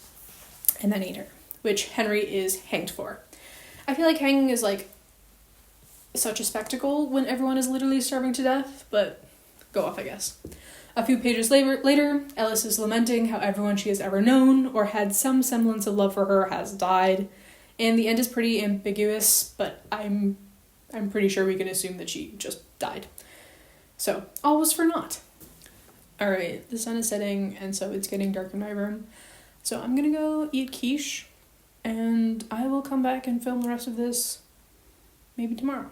A: and then ate her, which Henry is hanged for. I feel like hanging is, like, such a spectacle when everyone is literally starving to death, but go off, I guess. A few pages later, Alice is lamenting how everyone she has ever known or had some semblance of love for her has died, and the end is pretty ambiguous, but I'm pretty sure we can assume that she just died. So, all was for naught. Alright, the sun is setting, and so it's getting dark in my room. So I'm gonna go eat quiche, and I will come back and film the rest of this maybe tomorrow.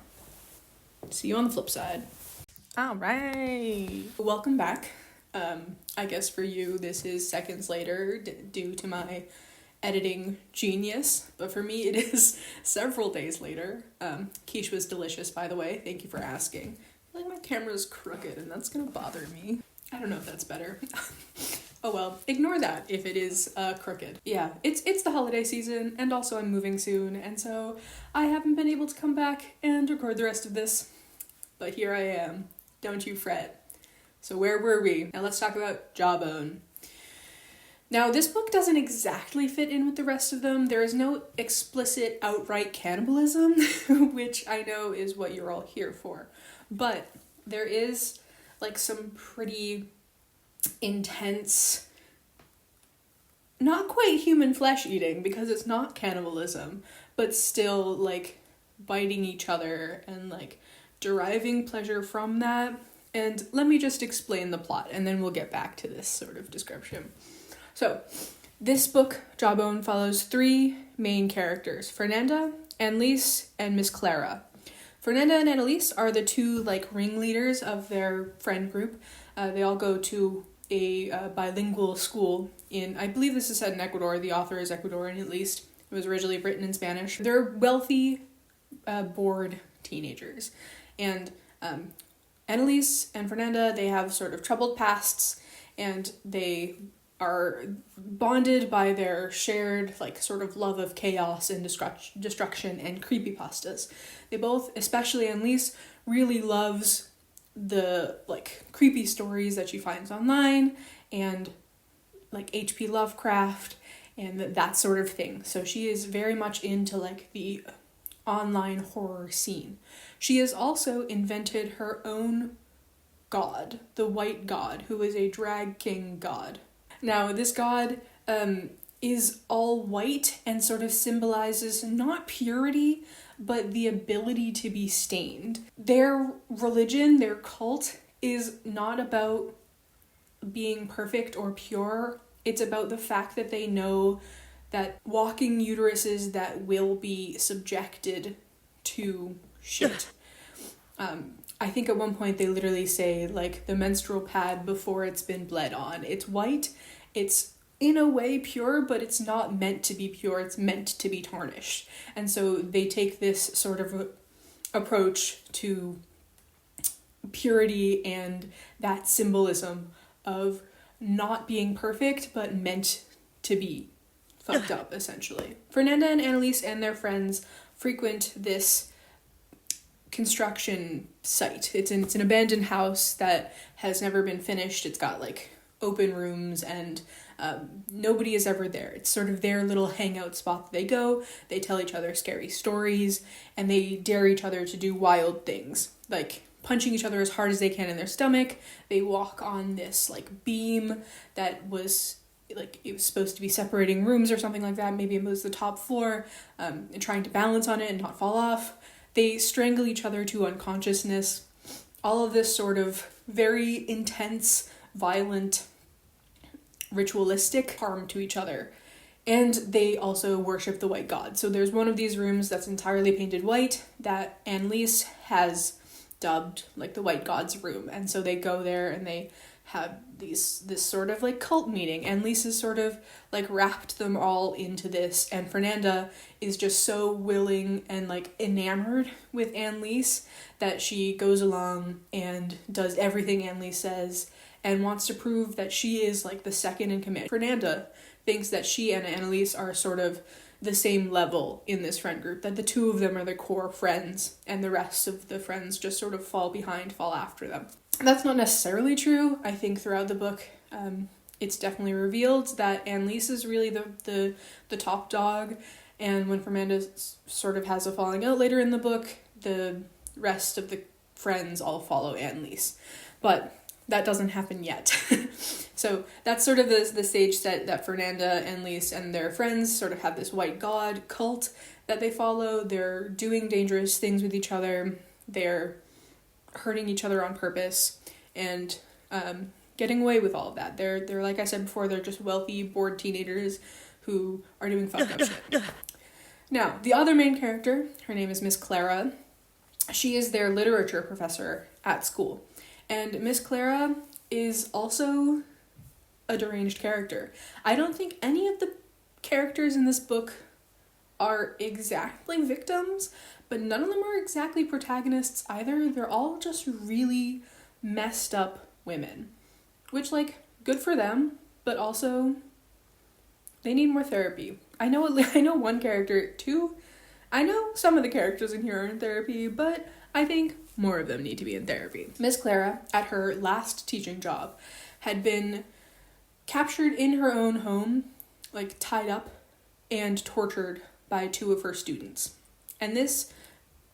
A: See you on the flip side. Alright! Welcome back. I guess for you this is seconds later due to my editing genius, but for me it is several days later. Quiche was delicious, by the way. Thank you for asking. I feel like my camera's crooked and that's gonna bother me. I don't know if that's better. Oh well, ignore that if it is crooked. Yeah, it's the holiday season, and also I'm moving soon, and so I haven't been able to come back and record the rest of this. But here I am. Don't you fret. So where were we? Now let's talk about Jawbone. Now this book doesn't exactly fit in with the rest of them. There is no explicit outright cannibalism, which I know is what you're all here for. But there is, like, some pretty intense, not quite human flesh eating, because it's not cannibalism, but still, like, biting each other and, like, deriving pleasure from that. And let me just explain the plot, and then we'll get back to this sort of description. So, this book, Jawbone, follows three main characters: Fernanda, Annalise, and Miss Clara. Fernanda and Annalise are the two, like, ringleaders of their friend group. They all go to a bilingual school in, I believe this is set in Ecuador. The author is Ecuadorian, at least. It was originally written in Spanish. They're wealthy, bored teenagers. And Annalise and Fernanda, they have sort of troubled pasts, and they are bonded by their shared, like, sort of love of chaos and destruction and creepypastas. They both, especially Annalise, really loves the, like, creepy stories that she finds online and, like, H.P. Lovecraft and that sort of thing. So she is very much into, like, the online horror scene. She has also invented her own god, the White God, who is a drag king god. Now, this god is all white and sort of symbolizes not purity, but the ability to be stained. Their religion, their cult, is not about being perfect or pure. It's about the fact that they know that walking uteruses that will be subjected to shit. I think at one point they literally say, like, the menstrual pad before it's been bled on. It's white, it's in a way pure, but it's not meant to be pure, it's meant to be tarnished. And so they take this sort of approach to purity and that symbolism of not being perfect, but meant to be fucked up, essentially. Fernanda and Annalise and their friends frequent this construction site. It's an abandoned house that has never been finished. It's got, like, open rooms, and nobody is ever there. It's sort of their little hangout spot that they go. They tell each other scary stories, and they dare each other to do wild things, like punching each other as hard as they can in their stomach. They walk on this like beam that was like, it was supposed to be separating rooms or something like that. Maybe it was the top floor, and trying to balance on it and not fall off. They strangle each other to unconsciousness. All of this sort of very intense, violent, ritualistic harm to each other. And they also worship the white god. So there's one of these rooms that's entirely painted white that Annalise has dubbed like the white god's room. And so they go there and they have this sort of like cult meeting. Annalise has sort of like wrapped them all into this, and Fernanda is just so willing and like enamored with Annalise that she goes along and does everything Annalise says and wants to prove that she is like the second in command. Fernanda thinks that she and Annalise are sort of the same level in this friend group, that the two of them are the core friends and the rest of the friends just sort of fall after them. That's not necessarily true. I think throughout the book, it's definitely revealed that Annalise is really the top dog, and when Fernanda sort of has a falling out later in the book, the rest of the friends all follow Annalise. But that doesn't happen yet. So that's sort of the stage set that Fernanda, Annalise, and their friends sort of have this white god cult that they follow. They're doing dangerous things with each other. They're hurting each other on purpose and getting away with all of that. They're like I said before, they're just wealthy, bored teenagers who are doing fucked up shit. Now, the other main character, her name is Miss Clara. She is their literature professor at school. And Miss Clara is also a deranged character. I don't think any of the characters in this book are exactly victims, but none of them are exactly protagonists either. They're all just really messed up women. Which, like, good for them, but also they need more therapy. I know one character, too. I know some of the characters in here are in therapy, but I think more of them need to be in therapy. Miss Clara, at her last teaching job, had been captured in her own home, like tied up and tortured by two of her students. And this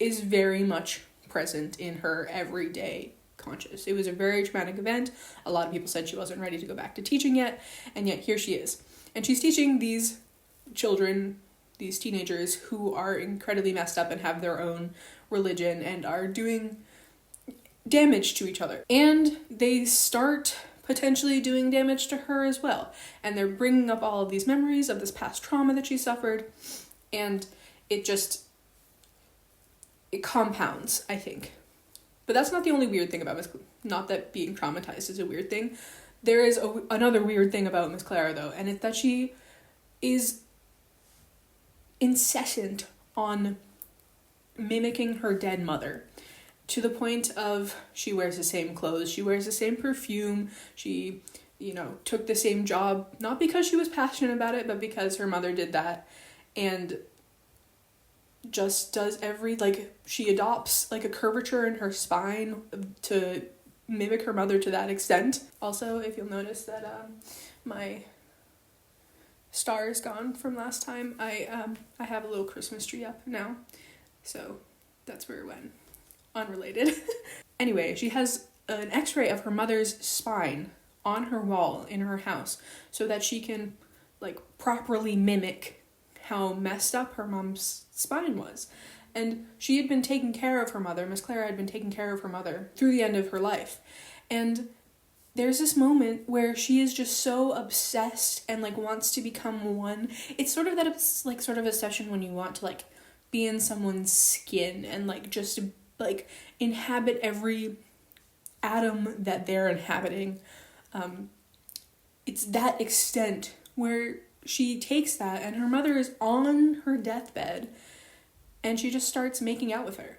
A: is very much present in her everyday conscious. It was a very traumatic event. A lot of people said she wasn't ready to go back to teaching yet, and yet here she is. And she's teaching these children, these teenagers who are incredibly messed up and have their own religion and are doing damage to each other. And they start potentially doing damage to her as well. And they're bringing up all of these memories of this past trauma that she suffered, and it compounds, I think. But that's not the only weird thing about Miss Clara. Not that being traumatized is a weird thing. There is another weird thing about Miss Clara, though, and it's that she is incessant on mimicking her dead mother, to the point of she wears the same clothes, she wears the same perfume, she, took the same job, not because she was passionate about it, but because her mother did that, and just does she adopts like a curvature in her spine to mimic her mother to that extent. Also, if you'll notice that my star is gone from last time, I have a little Christmas tree up now, so that's where it went. Unrelated. Anyway, she has an x-ray of her mother's spine on her wall in her house so that she can properly mimic how messed up her mom's spine was. And she had been taking care of her mother, Miss Clara had been taking care of her mother through the end of her life. And there's this moment where she is just so obsessed and wants to become one. It's sort of that sort of obsession when you want to be in someone's skin and just inhabit every atom that they're inhabiting. It's that extent where she takes that, and her mother is on her deathbed, and she just starts making out with her.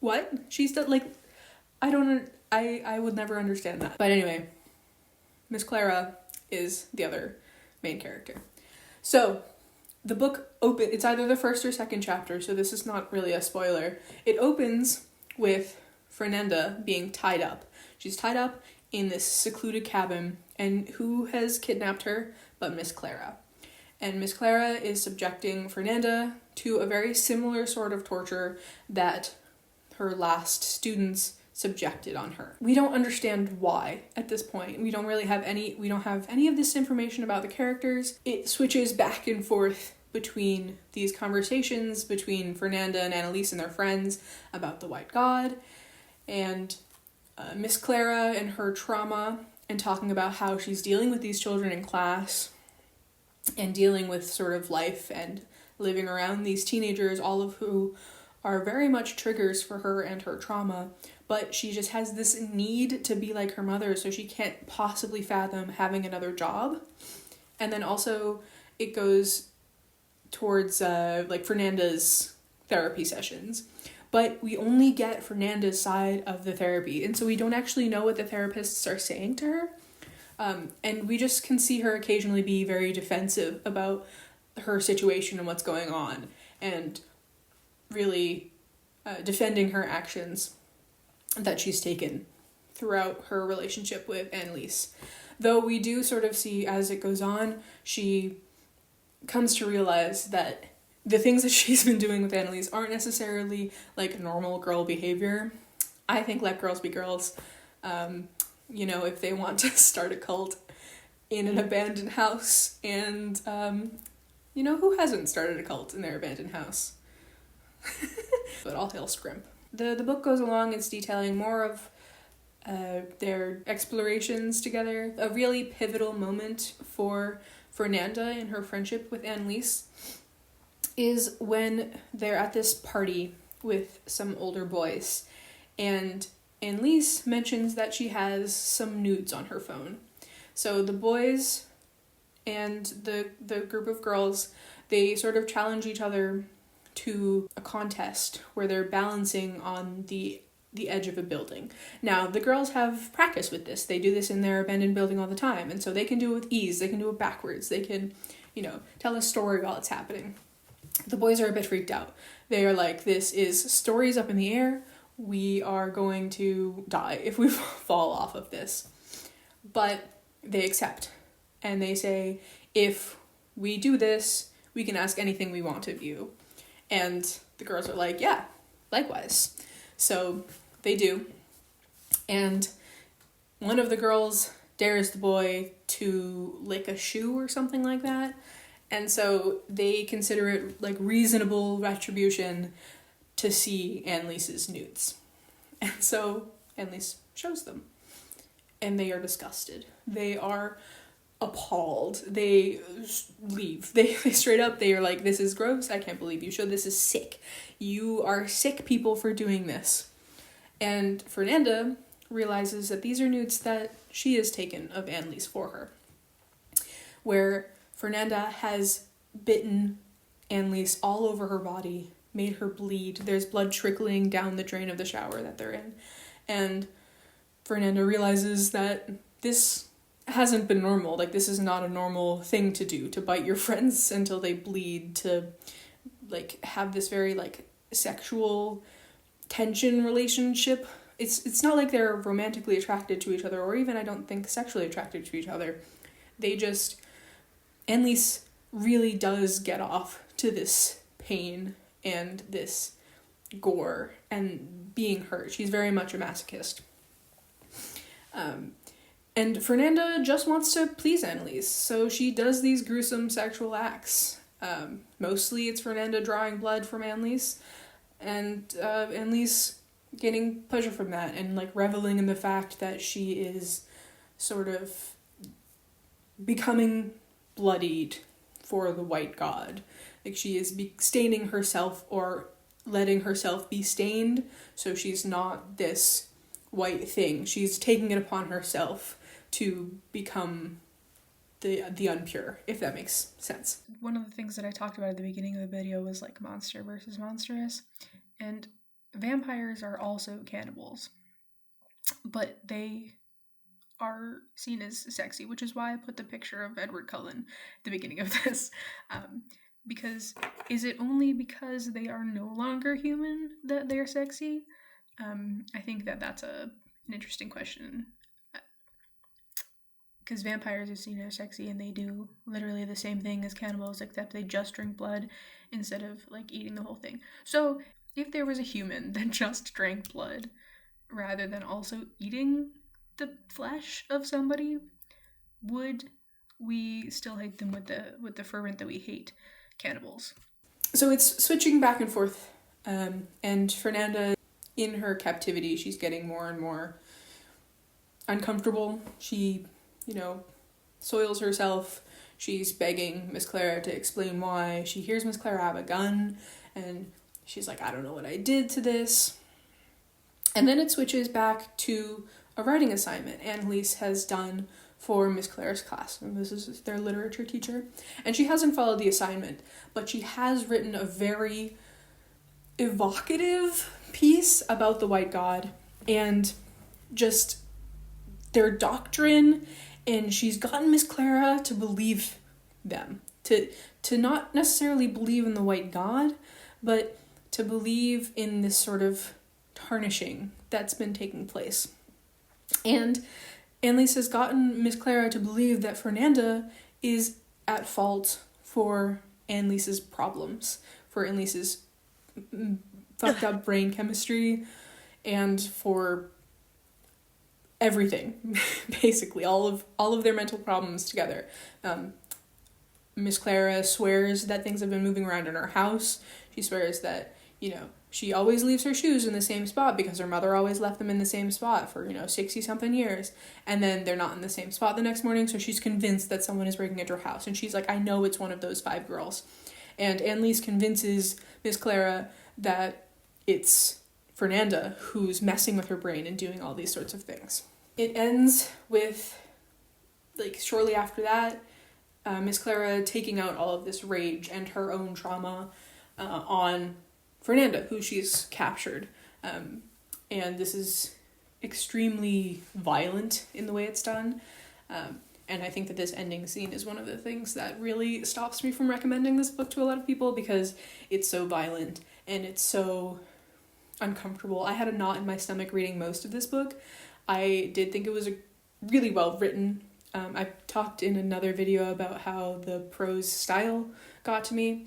A: What? She's I would never understand that. But anyway, Miss Clara is the other main character. So, the book it's either the first or second chapter, so this is not really a spoiler. It opens with Fernanda being tied up. She's tied up in this secluded cabin, and who has kidnapped her but Miss Clara. And Miss Clara is subjecting Fernanda to a very similar sort of torture that her last students subjected on her. We don't understand why at this point. We don't have any of this information about the characters. It switches back and forth between these conversations between Fernanda and Annalise and their friends about the White God, and Miss Clara and her trauma, and talking about how she's dealing with these children in class and dealing with sort of life and living around these teenagers, all of who are very much triggers for her and her trauma, but she just has this need to be like her mother, so she can't possibly fathom having another job. And then also it goes towards like Fernanda's therapy sessions, but we only get Fernanda's side of the therapy, and so we don't actually know what the therapists are saying to her, and we just can see her occasionally be very defensive about her situation and what's going on, and really defending her actions that she's taken throughout her relationship with Annalise. Though we do sort of see, as it goes on, she comes to realize that the things that she's been doing with Annalise aren't necessarily like normal girl behavior. I think let girls be girls. If they want to start a cult in an abandoned house, and who hasn't started a cult in their abandoned house? But all hail Scrimp. The book goes along, it's detailing more of their explorations together. A really pivotal moment for Fernanda in her friendship with Annalise is when they're at this party with some older boys, and Annalise mentions that she has some nudes on her phone. So the boys and the group of girls, they sort of challenge each other to a contest where they're balancing on the edge of a building. Now, the girls have practice with this. They do this in their abandoned building all the time, and so they can do it with ease. They can do it backwards. They can, tell a story while it's happening. The boys are a bit freaked out. They are like, this is stories up in the air. We are going to die if we fall off of this. But they accept. And they say, if we do this, we can ask anything we want of you. And the girls are like, yeah, likewise. So they do. And one of the girls dares the boy to lick a shoe or something like that. And so they consider it like reasonable retribution to see Annalise's nudes. And so Annalise shows them. And they are disgusted. They are appalled. They leave. They straight up, they are like, this is gross. I can't believe you showed this. Is sick. You are sick people for doing this. And Fernanda realizes that these are nudes that she has taken of Annalise for her, where Fernanda has bitten Annalise all over her body, made her bleed. There's blood trickling down the drain of the shower that they're in. And Fernanda realizes that this hasn't been normal. Like, this is not a normal thing to do, to bite your friends until they bleed, to, like, have this very, like, sexual tension relationship. It's not like they're romantically attracted to each other, or even, I don't think, sexually attracted to each other. They just... Annalise really does get off to this pain and this gore and being hurt. She's very much a masochist. And Fernanda just wants to please Annalise, so she does these gruesome sexual acts. Mostly it's Fernanda drawing blood from Annalise, and Annalise getting pleasure from that, and like reveling in the fact that she is sort of becoming bloodied for the White God. Like, she is staining herself, or letting herself be stained, so she's not this white thing. She's taking it upon herself to become the unpure, if that makes sense. One of the things that I talked about at the beginning of the video was like monster versus monstrous, and vampires are also cannibals, but they are seen as sexy, which is why I put the picture of Edward Cullen at the beginning of this. Because is it only because they are no longer human that they are sexy? I think that that's an interesting question. because vampires are seen as sexy and they do literally the same thing as cannibals, except they just drink blood instead of like eating the whole thing. So if there was a human that just drank blood rather than also eating the flesh of somebody, would we still hate them with the fervent that we hate cannibals? So it's switching back and forth, and Fernanda, in her captivity, she's getting more and more uncomfortable. She, soils herself. She's begging Miss Clara to explain why. She hears Miss Clara have a gun, and she's like, I don't know what I did to this. And then it switches back to a writing assignment Annalise has done for Miss Clara's class. And this is their literature teacher. And she hasn't followed the assignment, but she has written a very evocative piece about the White God and just their doctrine, and she's gotten Miss Clara to believe them. To not necessarily believe in the White God, but to believe in this sort of tarnishing that's been taking place. And Annalise has gotten Miss Clara to believe that Fernanda is at fault for Annalise's problems, for Annalise's fucked up brain chemistry, and for everything, basically, all of their mental problems together. Miss Clara swears that things have been moving around in her house. She swears that, she always leaves her shoes in the same spot because her mother always left them in the same spot for, 60-something years. And then they're not in the same spot the next morning, so she's convinced that someone is breaking into her house. And she's like, I know it's one of those 5 girls. And Annalise convinces Miss Clara that it's Fernanda who's messing with her brain and doing all these sorts of things. It ends with, shortly after that, Miss Clara taking out all of this rage and her own trauma on Fernanda, who she's captured. And this is extremely violent in the way it's done. And I think that this ending scene is one of the things that really stops me from recommending this book to a lot of people, because it's so violent and it's so uncomfortable. I had a knot in my stomach reading most of this book. I did think it was really well written. I talked in another video about how the prose style got to me,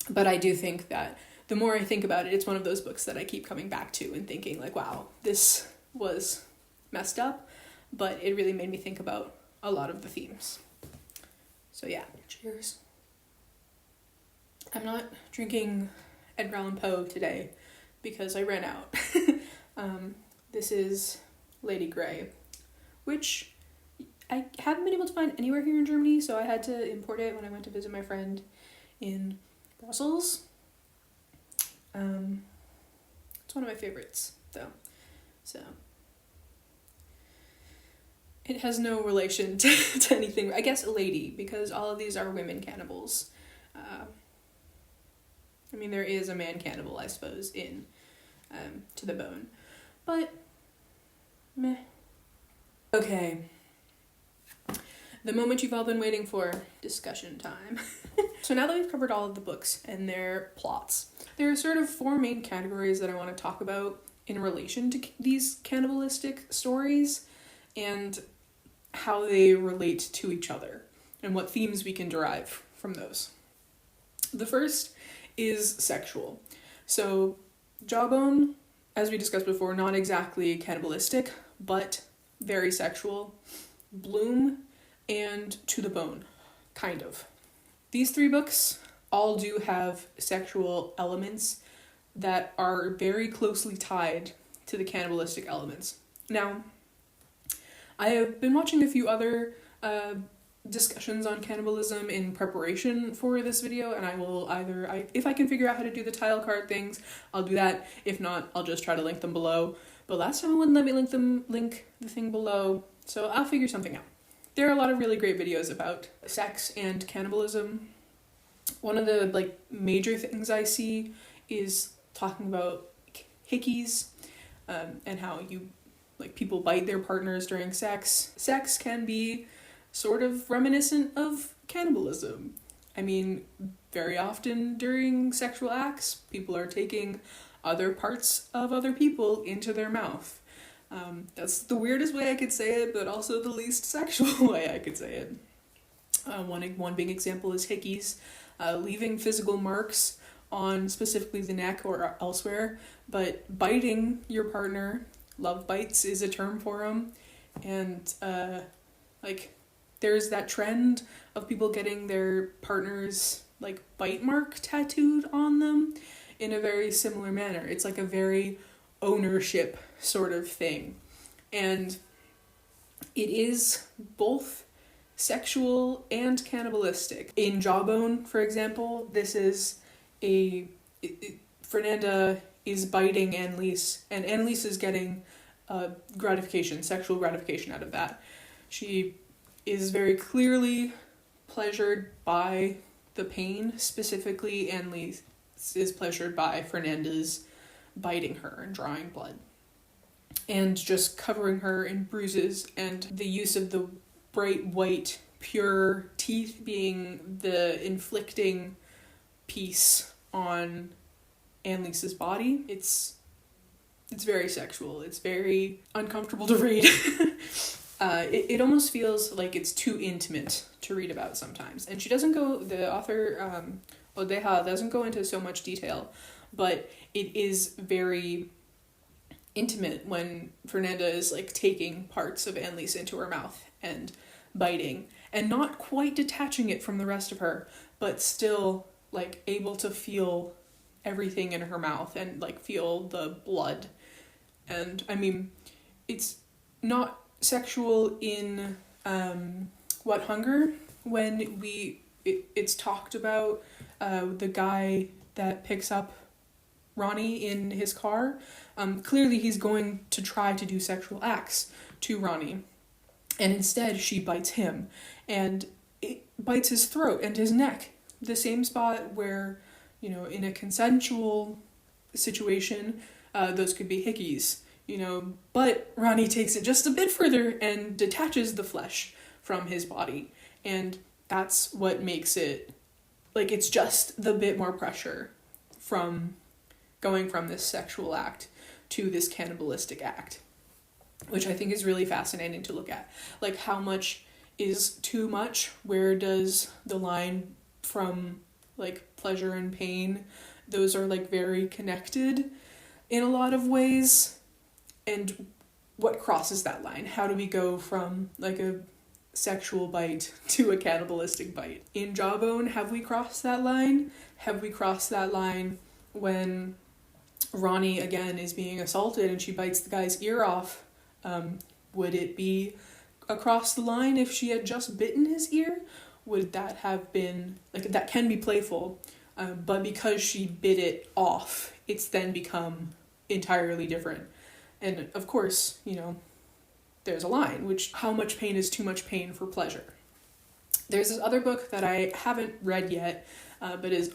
A: but I do think that the more I think about it, it's one of those books that I keep coming back to and thinking wow, this was messed up, but it really made me think about a lot of the themes. So yeah, cheers. I'm not drinking Edgar Allan Poe today because I ran out. This is Lady Grey, which I haven't been able to find anywhere here in Germany, so I had to import it when I went to visit my friend in Brussels. It's one of my favorites, though, so it has no relation to anything. I guess lady, because all of these are women cannibals. There is a man cannibal, I suppose, in To the Bone, but meh. Okay. The moment you've all been waiting for, discussion time. So now that we've covered all of the books and their plots, there are sort of 4 main categories that I want to talk about in relation to these cannibalistic stories and how they relate to each other and what themes we can derive from those. The first is sexual. So Jawbone, as we discussed before, not exactly cannibalistic, but very sexual. Bloom and To the Bone, kind of. These 3 books all do have sexual elements that are very closely tied to the cannibalistic elements. Now, I have been watching a few other discussions on cannibalism in preparation for this video, and I will if I can figure out how to do the tile card things, I'll do that. If not, I'll just try to link them below. But last time it wouldn't let me link the thing below, so I'll figure something out. There are a lot of really great videos about sex and cannibalism. One of the major things I see is talking about hickeys, and how people bite their partners during sex. Sex can be sort of reminiscent of cannibalism. Very often during sexual acts, people are taking other parts of other people into their mouth. That's the weirdest way I could say it, but also the least sexual way I could say it. One big example is hickeys, leaving physical marks on specifically the neck or elsewhere, but biting your partner. Love bites is a term for them, and like there's that trend of people getting their partner's like bite mark tattooed on them in a very similar manner. It's like a very ownership sort of thing, and it is both sexual and cannibalistic. In Jawbone, for example, this is Fernanda is biting Annalise, and Annalise is getting sexual gratification out of that. She is very clearly pleasured by the pain. Specifically, Annalise is pleasured by Fernanda's biting her and drawing blood, and just covering her in bruises, and the use of the bright white pure teeth being the inflicting piece on Annalise's body. It's very sexual. It's very uncomfortable to read. It almost feels like it's too intimate to read about sometimes. And the author, Ojeda, doesn't go into so much detail, but it is very intimate when Fernanda is like taking parts of Annalise into her mouth and biting, and not quite detaching it from the rest of her, but still like able to feel everything in her mouth and like feel the blood. And I mean, it's not sexual in What Hunger, when it's talked about the guy that picks up Ronnie in his car. Clearly he's going to try to do sexual acts to Ronnie, and instead she bites him, and it bites his throat and his neck, the same spot where, you know, in a consensual situation, those could be hickeys, you know, but Ronnie takes it just a bit further and detaches the flesh from his body, and that's what makes it, like, it's just the bit more pressure from going from this sexual act to this cannibalistic act, which I think is really fascinating to look at. Like, how much is too much? Where does the line from, like, pleasure and pain, those are, like, very connected in a lot of ways, and what crosses that line? How do we go from, like, a sexual bite to a cannibalistic bite? In Jawbone, have we crossed that line? Have we crossed that line when Ronnie, again, is being assaulted and she bites the guy's ear off? Would it be across the line if she had just bitten his ear? Would that have been, like, that can be playful, but because she bit it off, it's then become entirely different. And of course, you know, there's a line, which, how much pain is too much pain for pleasure? There's this other book that I haven't read yet, but is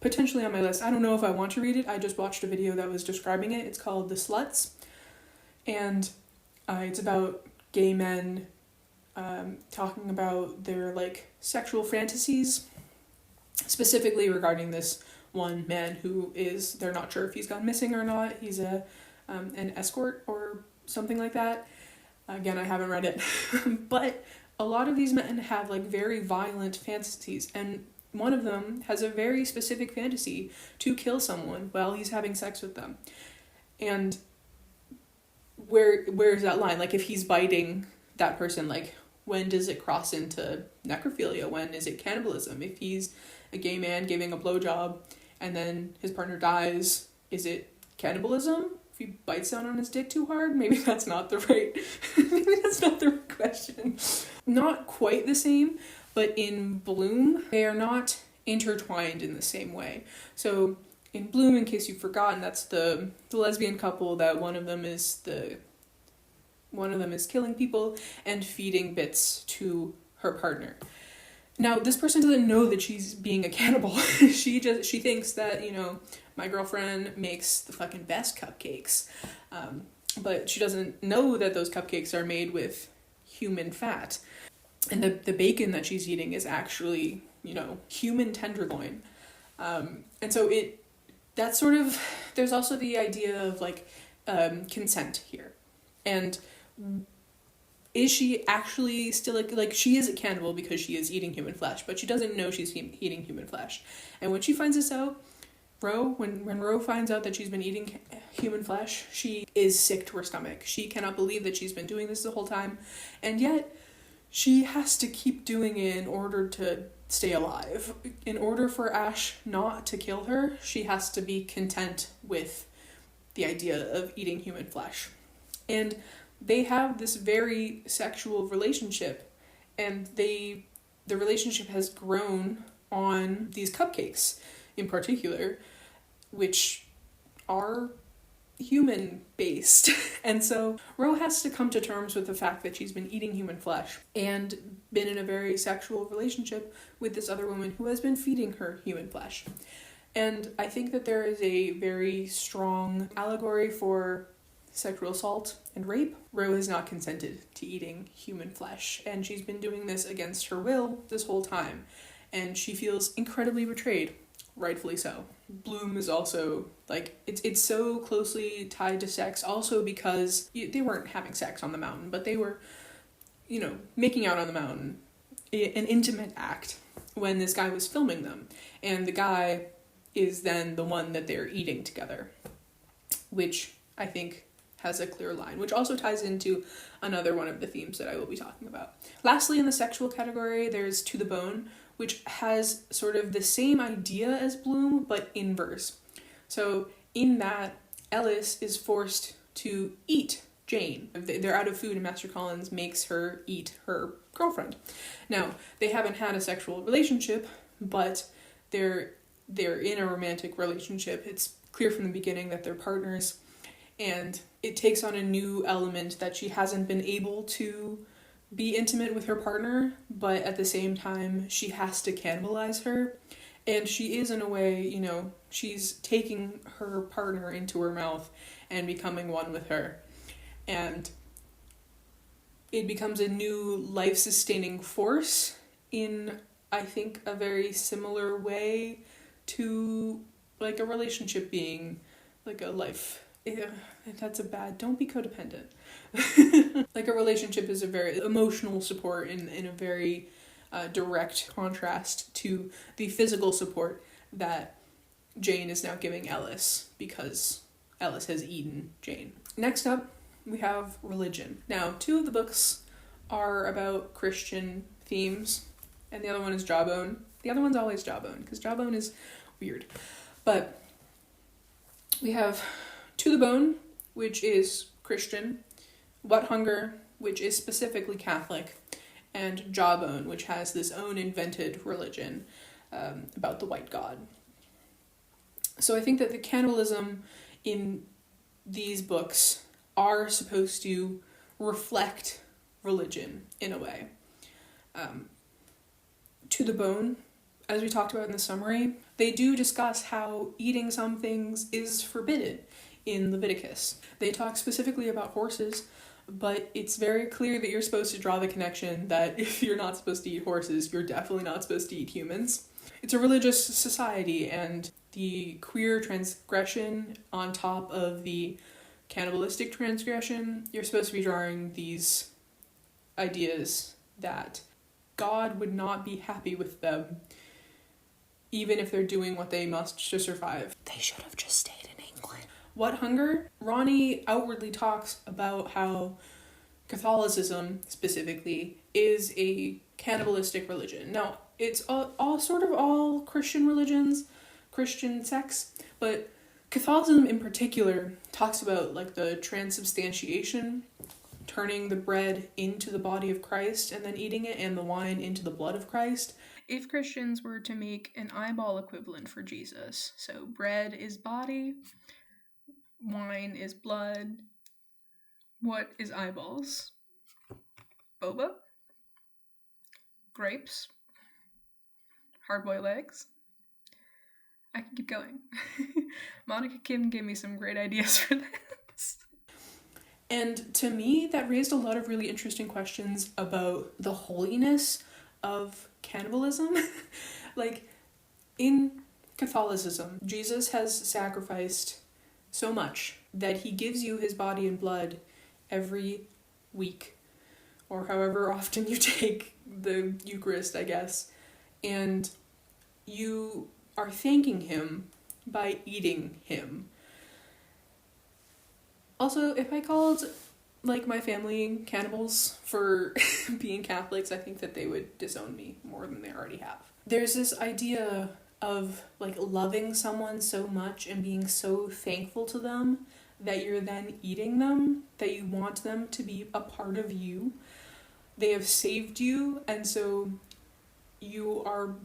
A: potentially on my list. I don't know if I want to read it. I just watched a video that was describing it. It's called The Sluts, and it's about gay men talking about their, like, sexual fantasies, specifically regarding this one man who is, they're not sure if he's gone missing or not. He's an escort or something like that. Again, I haven't read it. But a lot of these men have, like, very violent fantasies, and one of them has a very specific fantasy to kill someone while he's having sex with them. And where's that line? Like, if he's biting that person, like, when does it cross into necrophilia? When is it cannibalism? If he's a gay man giving a blowjob and then his partner dies, is it cannibalism? If he bites down on his dick too hard? Maybe that's not the right question. Not quite the same, but in Bloom, they are not intertwined in the same way. So in Bloom, in case you've forgotten, that's the lesbian couple that one of them is killing people and feeding bits to her partner. Now, this person doesn't know that she's being a cannibal. She thinks that, you know, my girlfriend makes the fucking best cupcakes. But she doesn't know that those cupcakes are made with human fat. And the bacon that she's eating is actually, you know, human tenderloin. And so that's sort of, there's also the idea of, like, consent here. And is she actually still like she is a cannibal because she is eating human flesh, but she doesn't know she's eating human flesh. And when she finds this out, when Ro finds out that she's been eating human flesh, she is sick to her stomach. She cannot believe that she's been doing this the whole time, and yet she has to keep doing it in order to stay alive. In order for Ash not to kill her, she has to be content with the idea of eating human flesh. And they have this very sexual relationship, and the relationship has grown on these cupcakes in particular, which are human based. And so Ro has to come to terms with the fact that she's been eating human flesh and been in a very sexual relationship with this other woman who has been feeding her human flesh. And I think that there is a very strong allegory for sexual assault and rape. Ro has not consented to eating human flesh, and she's been doing this against her will this whole time, and she feels incredibly betrayed, rightfully so. Bloom is also, like, it's so closely tied to sex, also because they weren't having sex on the mountain, but they were, making out on the mountain, an intimate act, when this guy was filming them, and the guy is then the one that they're eating together, which I think has a clear line, which also ties into another one of the themes that I will be talking about. Lastly, in the sexual category, there's To the Bone, which has sort of the same idea as Bloom, but inverse. So in that, Ellis is forced to eat Jane. They're out of food, and Master Collins makes her eat her girlfriend. Now, they haven't had a sexual relationship, but they're in a romantic relationship. It's clear from the beginning that they're partners, and it takes on a new element that she hasn't been able to be intimate with her partner, but at the same time, she has to cannibalize her. And she is, in a way, she's taking her partner into her mouth and becoming one with her. And it becomes a new life-sustaining force in, I think, a very similar way to, like, a relationship being, like, a life. Don't be codependent. Like, a relationship is a very emotional support in a very direct contrast to the physical support that Jane is now giving Ellis, because Ellis has eaten Jane. Next up, we have religion. Now, 2 of the books are about Christian themes, and the other one is Jawbone. The other one's always Jawbone, because Jawbone is weird. But we have To the Bone, which is Christian, What Hunger, which is specifically Catholic, and Jawbone, which has this own invented religion about the white god. So I think that the cannibalism in these books are supposed to reflect religion in a way. To the Bone, as we talked about in the summary, they do discuss how eating some things is forbidden in Leviticus. They talk specifically about horses, but it's very clear that you're supposed to draw the connection that if you're not supposed to eat horses, you're definitely not supposed to eat humans. It's a religious society, and the queer transgression on top of the cannibalistic transgression, you're supposed to be drawing these ideas that God would not be happy with them, even if they're doing what they must to survive. They should have just stayed in England. What Hunger? Ronnie outwardly talks about how Catholicism, specifically, is a cannibalistic religion. Now, it's all Christian religions, Christian sects, but Catholicism in particular talks about, like, the transubstantiation, turning the bread into the body of Christ and then eating it, and the wine into the blood of Christ. If Christians were to make an eyeball equivalent for Jesus, so bread is body, wine is blood, what is eyeballs? Boba? Grapes? Hard-boiled eggs? I can keep going. Monica Kim gave me some great ideas for this. And to me, that raised a lot of really interesting questions about the holiness of cannibalism. Like, in Catholicism, Jesus has sacrificed so much that he gives you his body and blood every week, or however often you take the Eucharist, I guess, and you are thanking him by eating him. Also, if I called like my family cannibals for being Catholics, I think that they would disown me more than they already have. There's this idea of like loving someone so much and being so thankful to them that you're then eating them, that you want them to be a part of you. They have saved you, and so you are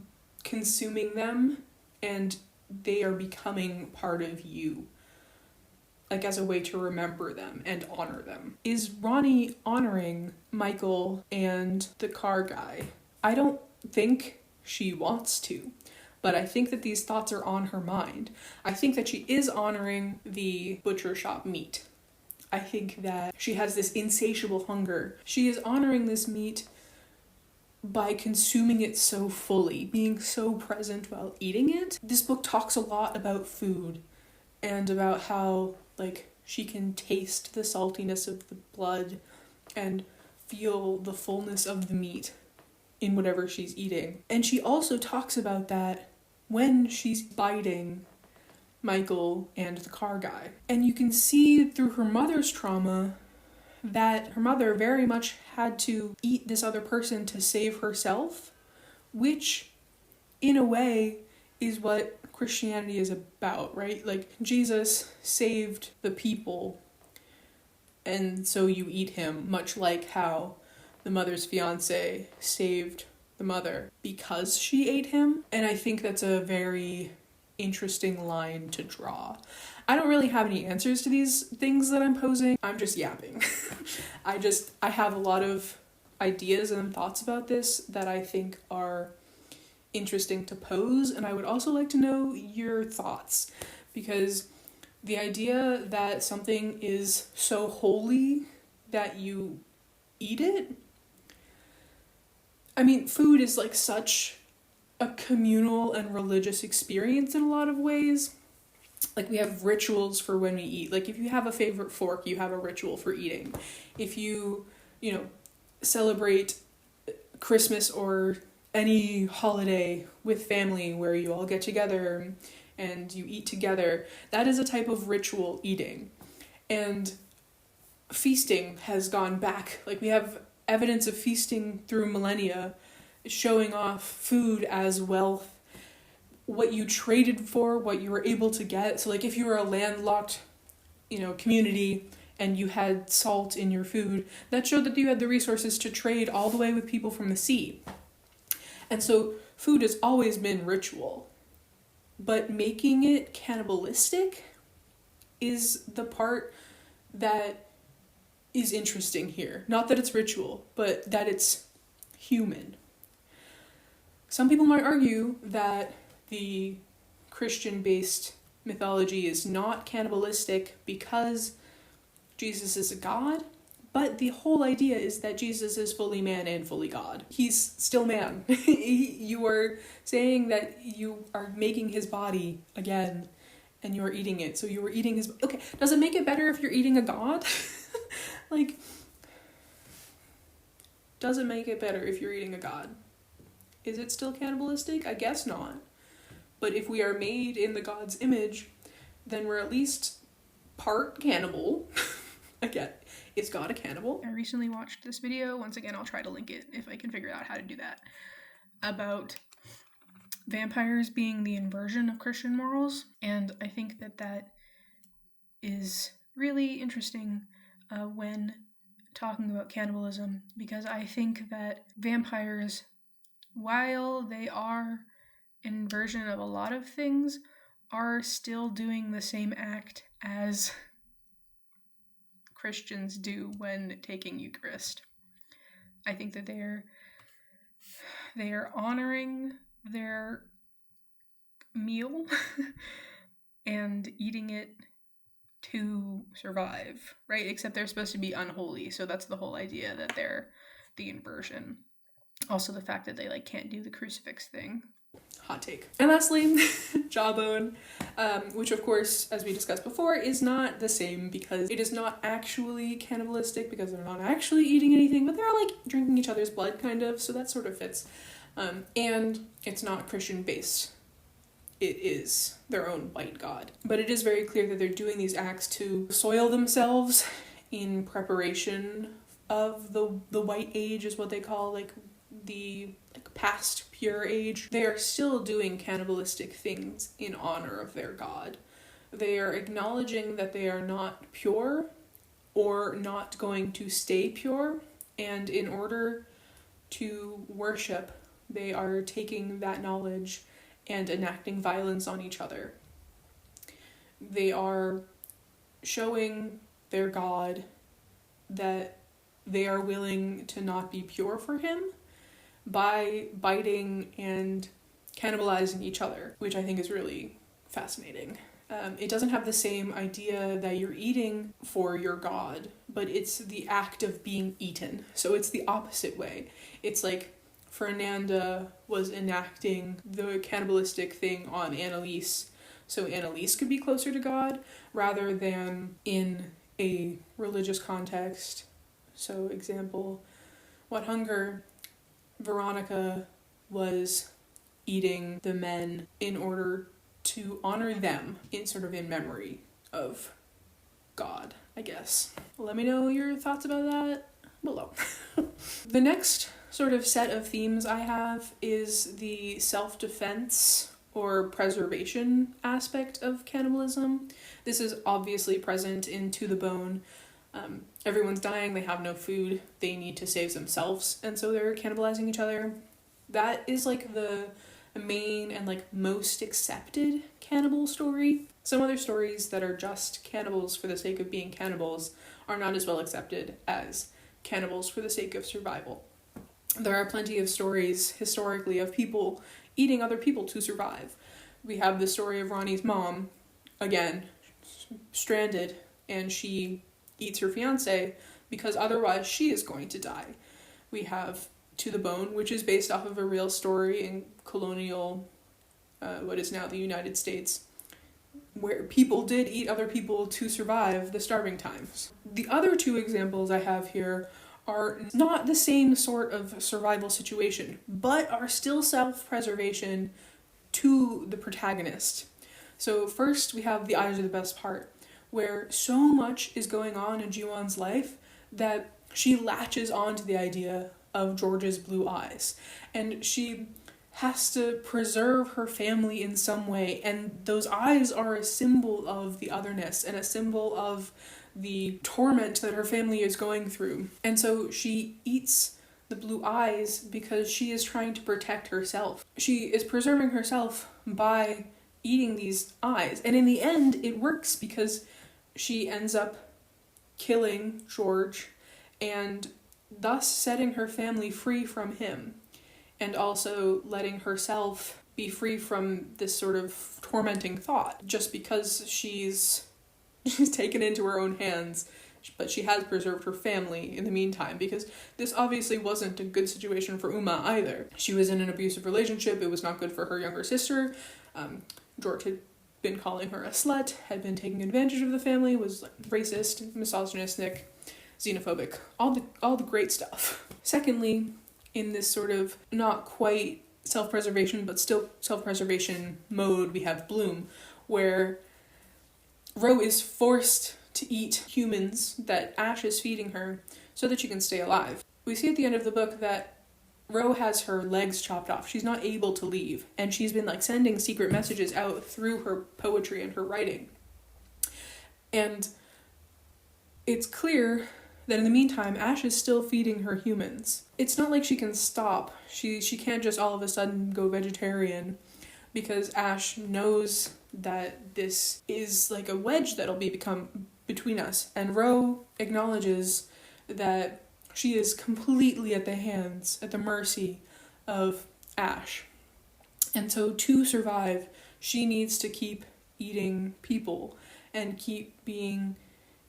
A: consuming them and they are becoming part of you, like as a way to remember them and honor them. Is Ronnie honoring Michael and the car guy? I don't think she wants to, but I think that these thoughts are on her mind. I think that she is honoring the butcher shop meat. I think that she has this insatiable hunger. She is honoring this meat by consuming it so fully, being so present while eating it. This book talks a lot about food and about how like she can taste the saltiness of the blood and feel the fullness of the meat in whatever she's eating. And she also talks about that when she's biting Michael and the car guy. And you can see through her mother's trauma that her mother very much had to eat this other person to save herself, which in a way is what Christianity is about, right? Like Jesus saved the people, and so you eat him, much like how the mother's fiance saved the mother because she ate him. And I think that's a very interesting line to draw. I don't really have any answers to these things that I'm posing. I'm just yapping. I have a lot of ideas and thoughts about this that I think are interesting to pose, and I would also like to know your thoughts, because the idea that something is so holy that you eat it, I mean, food is like such a communal and religious experience in a lot of ways. Like we have rituals for when we eat. Like if you have a favorite fork, you have a ritual for eating. If you celebrate Christmas or any holiday with family where you all get together and you eat together, that is a type of ritual eating. And feasting has gone back. Like we have evidence of feasting through millennia, showing off food as wealth, what you traded for, what you were able to get. So like if you were a landlocked, community and you had salt in your food, that showed that you had the resources to trade all the way with people from the sea. And so food has always been ritual, but making it cannibalistic is the part that is interesting here. Not that it's ritual, but that it's human. Some people might argue that the Christian-based mythology is not cannibalistic because Jesus is a god, but the whole idea is that Jesus is fully man and fully God. He's still man. You are saying that you are making his body again, and you are eating it. So you were eating his... Okay, does it make it better if you're eating a god? Like, does it make it better if you're eating a god? Is it still cannibalistic? I guess not. But if we are made in the god's image, then we're at least part cannibal. Again, is God a cannibal? I recently watched this video. Once again, I'll try to link it if I can figure out how to do that. About vampires being the inversion of Christian morals. And I think that that is really interesting when talking about cannibalism, because I think that vampires, while they are an inversion of a lot of things, are still doing the same act as Christians do when taking Eucharist. I think that they are honoring their meal and eating it to survive, right? Except they're supposed to be unholy, so that's the whole idea, that they're the inversion. Also the fact that they can't do the crucifix thing. Hot take. And lastly, Jawbone, which of course, as we discussed before, is not the same because it is not actually cannibalistic because they're not actually eating anything, but they're like drinking each other's blood kind of, so that sort of fits. And it's not Christian based. It is their own white god. But it is very clear that they're doing these acts to soil themselves in preparation of the white age is what they call like the past pure age. They are still doing cannibalistic things in honor of their god. They are acknowledging that they are not pure or not going to stay pure, and in order to worship, they are taking that knowledge and enacting violence on each other. They are showing their god that they are willing to not be pure for him by biting and cannibalizing each other, which I think is really fascinating. It doesn't have the same idea that you're eating for your god, but it's the act of being eaten. So it's the opposite way. It's like Fernanda was enacting the cannibalistic thing on Annalise, so Annalise could be closer to God, rather than in a religious context. So example, What Hunger, Veronica was eating the men in order to honor them in memory of God, I guess. Let me know your thoughts about that below. The next sort of set of themes I have is the self-defense or preservation aspect of cannibalism. This is obviously present in To the Bone. Everyone's dying, they have no food, they need to save themselves, and so they're cannibalizing each other. That is like the main and like most accepted cannibal story. Some other stories that are just cannibals for the sake of being cannibals are not as well accepted as cannibals for the sake of survival. There are plenty of stories historically of people eating other people to survive. We have the story of Ronnie's mom, again, stranded, and she eats her fiancé because otherwise she is going to die. We have To the Bone, which is based off of a real story in colonial, what is now the United States, where people did eat other people to survive the starving times. The other two examples I have here are not the same sort of survival situation, but are still self-preservation to the protagonist. So first we have The Eyes Are the Best Part, where so much is going on in Ji-won's life that she latches on to the idea of George's blue eyes, and she has to preserve her family in some way, and those eyes are a symbol of the otherness and a symbol of the torment that her family is going through. And so she eats the blue eyes because she is trying to protect herself. She is preserving herself by eating these eyes, and in the end it works because she ends up killing George and thus setting her family free from him, and also letting herself be free from this sort of tormenting thought, just because she's taken into her own hands, but she has preserved her family in the meantime, because this obviously wasn't a good situation for Uma either. She was in an abusive relationship, it was not good for her younger sister. George had been calling her a slut, had been taking advantage of the family, was racist, misogynistic, xenophobic, all the great stuff. Secondly, in this sort of not quite self-preservation but still self-preservation mode, we have Bloom, where Ro is forced to eat humans that Ash is feeding her so that she can stay alive. We see at the end of the book that Ro has her legs chopped off. She's not able to leave, and she's been like sending secret messages out through her poetry and her writing. And it's clear that in the meantime, Ash is still feeding her humans. It's not like she can stop. She can't just all of a sudden go vegetarian, because Ash knows that this is like a wedge that'll become between us. And Ro acknowledges that she is completely at the mercy of Ash. And so to survive, she needs to keep eating people and keep being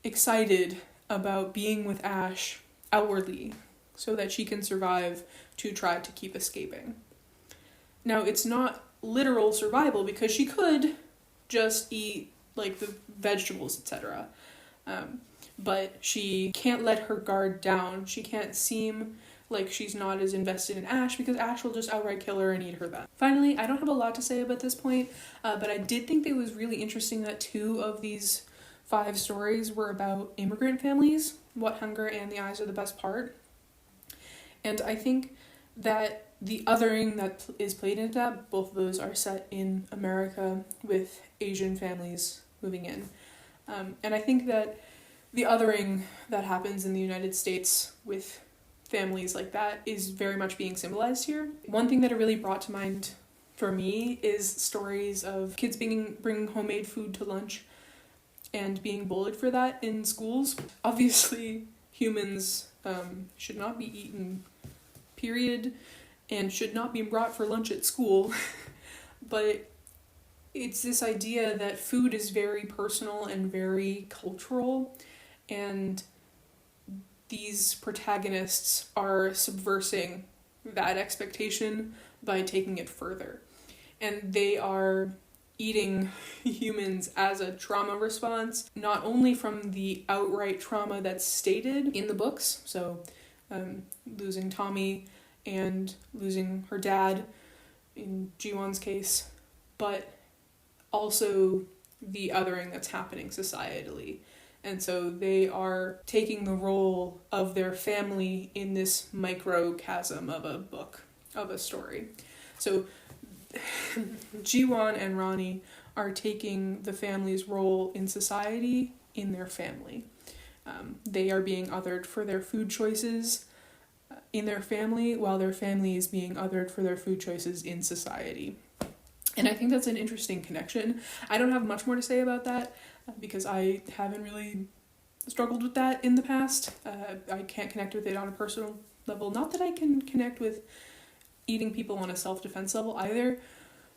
A: excited about being with Ash outwardly so that she can survive to try to keep escaping. Now, it's not literal survival because she could just eat like the vegetables, etc. But she can't let her guard down. She can't seem like she's not as invested in Ash because Ash will just outright kill her and eat her then. Finally, I don't have a lot to say about this point, but I did think it was really interesting that 2 of these 5 stories were about immigrant families, What Hunger and The Eyes Are the Best Part. And I think that the othering that is played into that, both of those are set in America with Asian families moving in. And I think that the othering that happens in the United States with families like that is very much being symbolized here. One thing that it really brought to mind for me is stories of kids bringing homemade food to lunch and being bullied for that in schools. Obviously, humans should not be eaten, period, and should not be brought for lunch at school. But it's this idea that food is very personal and very cultural, and these protagonists are subversing that expectation by taking it further. And they are eating humans as a trauma response, not only from the outright trauma that's stated in the books, so losing Tommy and losing her dad in Jiwon's case, but also the othering that's happening societally. And so they are taking the role of their family in this microcosm of a book, of a story. So Jiwon and Ronnie are taking the family's role in society in their family. They are being othered for their food choices in their family, while their family is being othered for their food choices in society. And I think that's an interesting connection. I don't have much more to say about that because I haven't really struggled with that in the past. I can't connect with it on a personal level. Not that I can connect with eating people on a self-defense level either,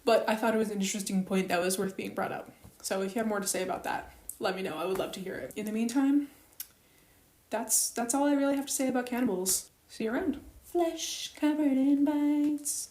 A: but I thought it was an interesting point that was worth being brought up. So if you have more to say about that, let me know. I would love to hear it. In the meantime, that's all I really have to say about Cannibals. See you around. Flesh covered in bites.